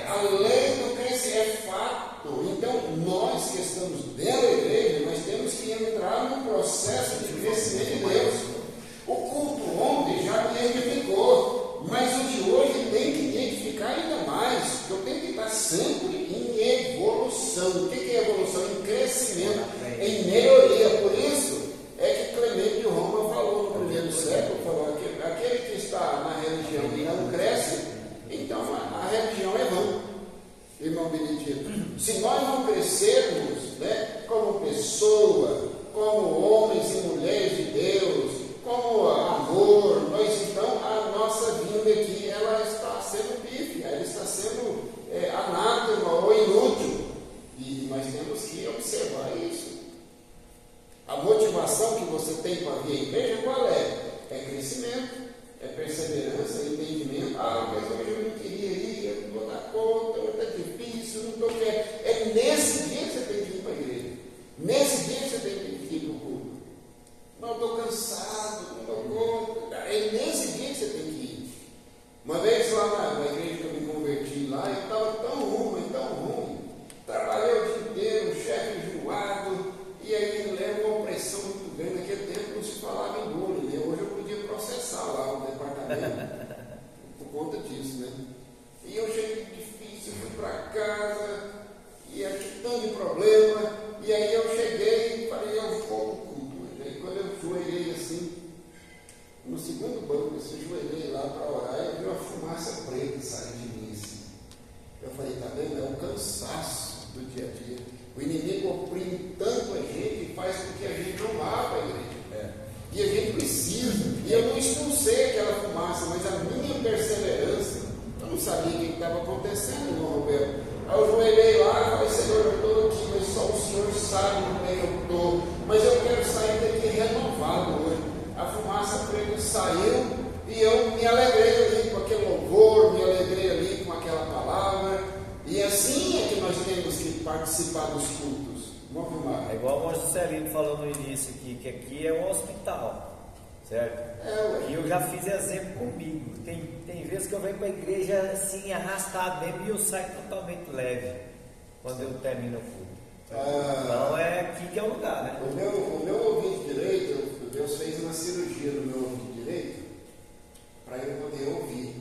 a lei do crescimento é fato. Então nós que estamos dentro da igreja, nós temos que entrar no processo de crescimento de Deus. O culto ontem já me edificou, mas o de hoje tem que me edificar ainda mais. Eu tenho que estar sempre em evolução. O que é evolução? Em crescimento, em melhoria. Por isso é que Clemente de Roma falou no primeiro século, falou que aquele que está na religião e não cresce, então a religião é vã. Irmão Benedito, se nós não crescermos, né, como pessoa, como homens e mulheres de Deus, como amor, então a nossa vinda aqui, ela está sendo pífia, ela está sendo anátema ou inútil, e nós temos que observar isso. A motivação que você tem para vir à igreja, qual é? É crescimento, é perseverança, é entendimento. Mas hoje eu não queria ir, eu não vou dar conta, está difícil, não estou querendo. É nesse dia que você tem que ir para a igreja, nesse dia que você tem que ir para o culto. Não, estou cansado, não dou conta. É nesse dia que você tem que ir. Uma vez lá na igreja que eu me converti lá, eu estava tão ruim. Trabalhei o dia inteiro, o chefe enjoado, e aí me leva uma pressão muito grande. Naquele tempo não se falava em bullying, né? Hoje eu podia processar lá o departamento por conta disso, né? E eu cheguei difícil, fui para casa, e aqui tanto de problema, e aí eu cheguei e falei, eu vou para o culto. Aí quando eu joelhei assim, no segundo banco, eu joelhei lá para orar, eu vi uma fumaça preta sair de mim assim. Eu falei, tá vendo? É um cansaço do dia a dia. O inimigo oprime tanto a gente e faz com que a gente não vá para a igreja. E a gente precisa. E eu não expulsei aquela fumaça, mas a minha perseverança, eu não sabia o que estava acontecendo, irmão Roberto. Aí eu joelhei lá e falei, Senhor, eu estou aqui, mas só o Senhor sabe como é que eu estou. Mas eu quero sair daqui renovado hoje. A fumaça preta saiu e eu me alegrei ali com aquele louvor, me alegrei ali com aquela palavra. E assim é que nós temos que participar dos cultos. Vamos arrumar. É igual o Monte Celino falou no início aqui, que aqui é um hospital, certo? E eu já fiz exemplo comigo. Tem vezes que eu venho para a igreja assim, arrastado mesmo, e eu saio totalmente leve quando eu termino o culto. Então é aqui que é o lugar, né? O meu ouvido direito, Deus fez uma cirurgia no meu ouvido direito para eu poder ouvir.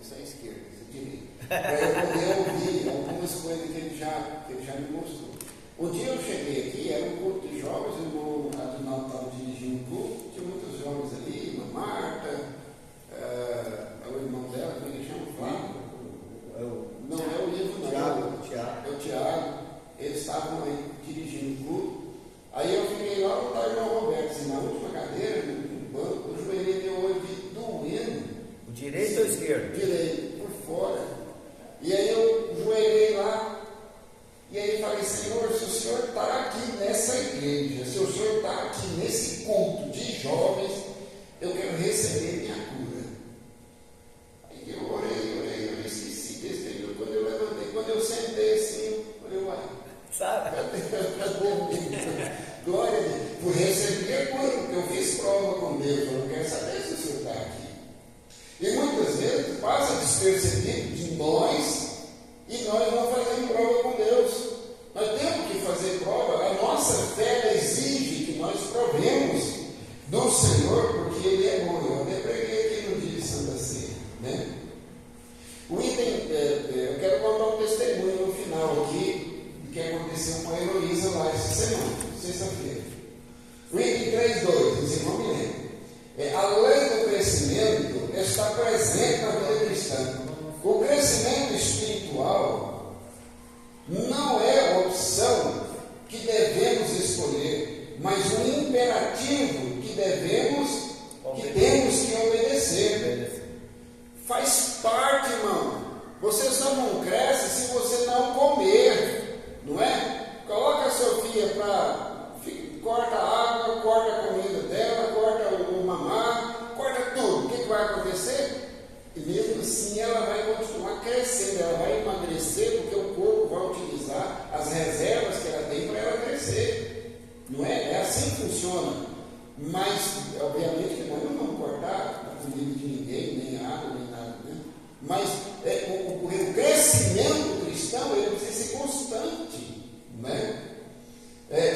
Isso é esquerda, isso é direita. Para eu poder ouvir algumas coisas que ele já me mostrou. Um dia eu cheguei aqui, era um culto de jovens, o irmão Adinaldo estava dirigindo o culto, tinha muitos jovens ali, irmã Marta, o irmão dela, como ele chama? Flávio? Não é o Ivo, não. É o Tiago. Eles estavam aí dirigindo o culto. Aí eu fiquei lá, o irmão Roberto, assim, na última cadeira, no banco, o joelho meu ouvido doendo. O direito ou o esquerdo? Direito, por fora. E aí eu joelhei lá, e aí falei, Senhor, se o Senhor está aqui nessa igreja, se o Senhor está aqui nesse culto de jovens, eu quero receber minha cura. Aí eu orei, eu esqueci desse período. Quando eu levantei, quando eu sentei assim, eu falei, uai, sabe? cadê? Glória a Deus. Fui receber a cura, porque eu fiz prova com Deus. Eu não quero saber se o Senhor está aqui. E muitas vezes passa despercebido de nós e nós não fazemos prova com Deus. Nós temos que fazer prova. A nossa fé exige que nós provemos do Senhor, porque Ele é bom. Eu até preguei aqui no dia de Santa Ceia, né? O item, eu quero contar um testemunho no final aqui, do que aconteceu com a Heloísa lá essa semana, sexta-feira. O item 3.2, se não me lembro. A lei do crescimento está presente na vida cristã. O crescimento espiritual não é a opção que devemos escolher, mas um imperativo que temos que obedecer. Faz parte, irmão. Você só não cresce se você não comer, não é? Coloca a Sofia para... corta a água, corta a comida dela, corta o mamar, corta tudo. O que vai acontecer? E mesmo assim ela vai continuar crescendo, ela vai emagrecer, porque o corpo vai utilizar as reservas que ela tem para ela crescer. Não é? É assim que funciona. Mas, obviamente, que nós não vamos cortar a comida de ninguém, nem água, nem nada, né? Mas o crescimento cristão, ele precisa ser constante, né?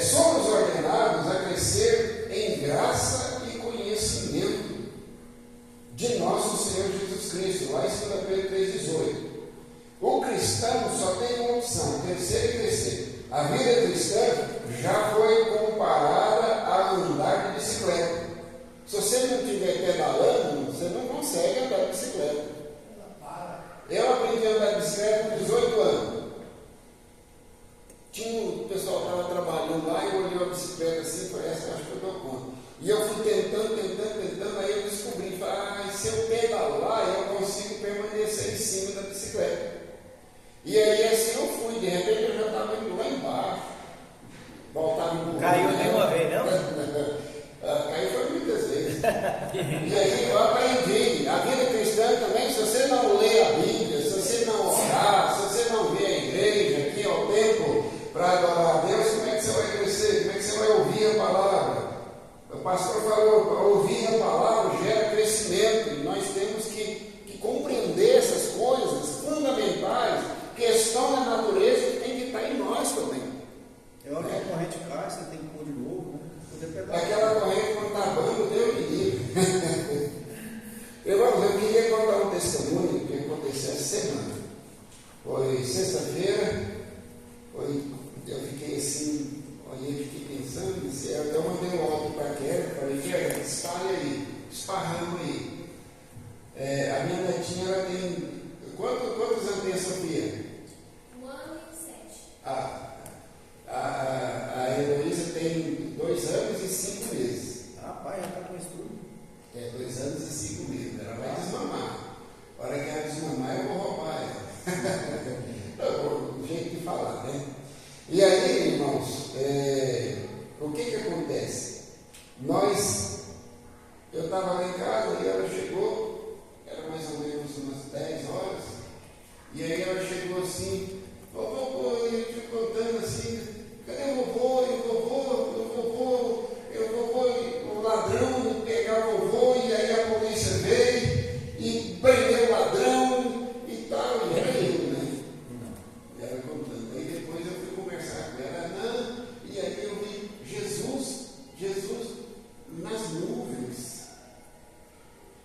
Somos ordenados a crescer em graça e conhecimento de nosso Senhor Jesus Cristo, lá em 2 Pedro 3,18. O cristão só tem uma opção: crescer e crescer. A vida cristã já foi comparada a andar de bicicleta. Se você não estiver pedalando, você não consegue andar de bicicleta. Eu aprendi a andar de bicicleta com 18 anos. O pessoal estava trabalhando lá e eu olhei a bicicleta assim e falei, essa acho que eu dou conta. E eu fui tentando, aí eu descobri, falei, se eu pedalar, eu consigo permanecer em cima da bicicleta. E aí assim eu fui, de repente eu já estava indo lá embaixo. Voltava empurrando. Caiu nenhuma vez, não? Caiu foi muitas vezes. E aí eu aprendi. A vida cristã também, se você não lê a Bíblia, se você não orar, se você não vê a igreja aqui ao tempo para adorar a Deus, como é que você vai crescer? Como é que você vai ouvir a palavra? O pastor falou, ouvir a palavra gera crescimento, e nós temos que compreender essas coisas fundamentais, questão da natureza que tem que estar em nós também. É hora que a corrente cai, você tem que pôr de novo, né? Poder pedalar. Aquela corrente quando está bando, Deus me livre. Eu queria contar um testemunho que aconteceu essa semana. Foi sexta-feira, eu fiquei assim, olhei, fiquei pensando, eu mandei um áudio para a Kéria, falei, Kéria, espalha aí, esparrama aí. A minha netinha, ela tem, quantos anos tem a Sofia? 1 ano e 7. A Heloísa tem 2 anos e 5 meses. Rapaz, já está com isso tudo. 2 anos e 5 meses. Ela vai desmamar. A hora que ela desmamar, eu vou roubar ela. O jeito de falar, né? E aí, irmãos, o que acontece? Eu estava lá em casa e ela chegou, era mais ou menos umas 10 horas, e aí ela chegou assim, vovô, eu te contando assim, cadê o vovô? O ladrão pegar o vovô, e aí a polícia veio e prendeu o ladrão e tal, e era eu, né? Ela contando. Aí depois eu fui conversar com ela, e aí eu vi Jesus nas nuvens.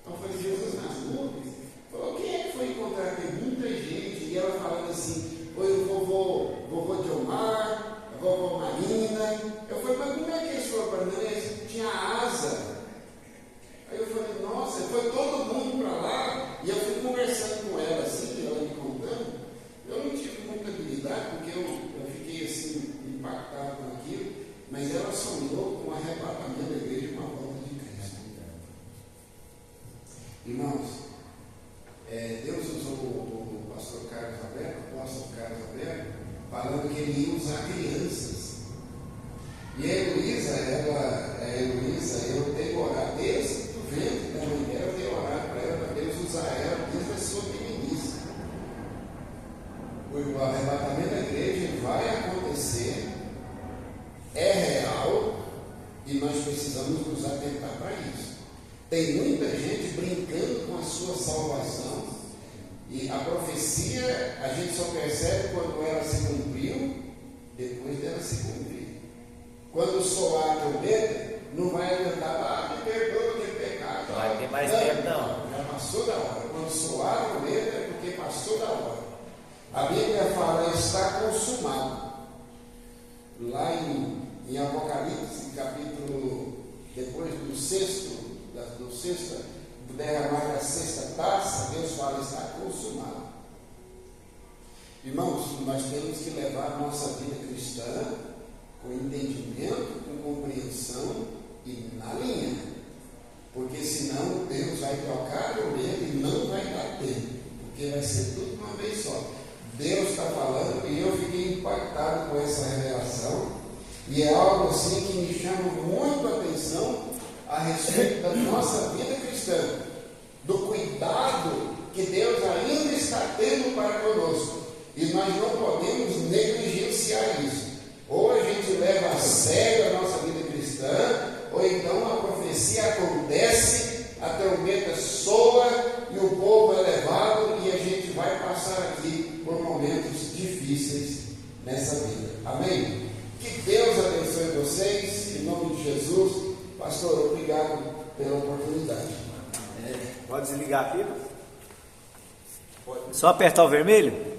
Então eu falei, Jesus nas nuvens? Falou, quem é que foi encontrar? Tem muita gente, e ela falando assim, foi o vovô Diomar, a vovó Marina. Eu falei, mas como é que eles foram para mim? Tinha asa. Aí eu falei, nossa, foi todo mundo para lá. E eu fui conversando com ela assim, ela me contando. Eu não tive muita habilidade, porque eu fiquei assim, impactado com aquilo, mas ela sonhou com o arrebatamento da igreja com a volta de Cristo. Irmãos, Deus usou o pastor Carlos Alberto, o apóstolo Carlos Alberto, falando que ele ia usar crianças. E a Heloísa, eu tenho orado desde o ventre da mãe dela, eu tenho orado para ela, para Deus usar ela desde a sua meninice. O arrebatamento da igreja vai acontecer, é real, precisamos nos atentar para isso. Tem muita gente brincando com a sua salvação, e a profecia a gente só percebe quando ela se cumpriu, depois dela se cumprir. Quando soar a trombeta, não vai adiantar, me perdoa que pecado. Não vai ter mais tempo, não. Já passou da hora. Quando soar a trombeta é porque passou da hora. A Bíblia fala, está consumado. Lá em Apocalipse, capítulo, depois do sexto, do derramar da sexta taça, Deus fala, está consumado. Irmãos, nós temos que levar a nossa vida cristã com entendimento, com compreensão e na linha. Porque senão Deus vai tocar a trombeta e não vai dar tempo. Porque vai ser tudo de uma vez só. Deus está falando e eu fiquei impactado com essa revelação. E é algo assim que me chama muito a atenção a respeito da nossa vida cristã. Do cuidado que Deus ainda está tendo para conosco. E nós não podemos negligenciar isso. Ou a gente leva a sério a nossa vida cristã, ou então a profecia acontece, a trombeta soa e o povo é levado e a gente vai passar aqui por momentos difíceis nessa vida. Amém? Que Deus abençoe vocês, em nome de Jesus. Pastor, obrigado pela oportunidade. Pode desligar aqui? Só apertar o vermelho?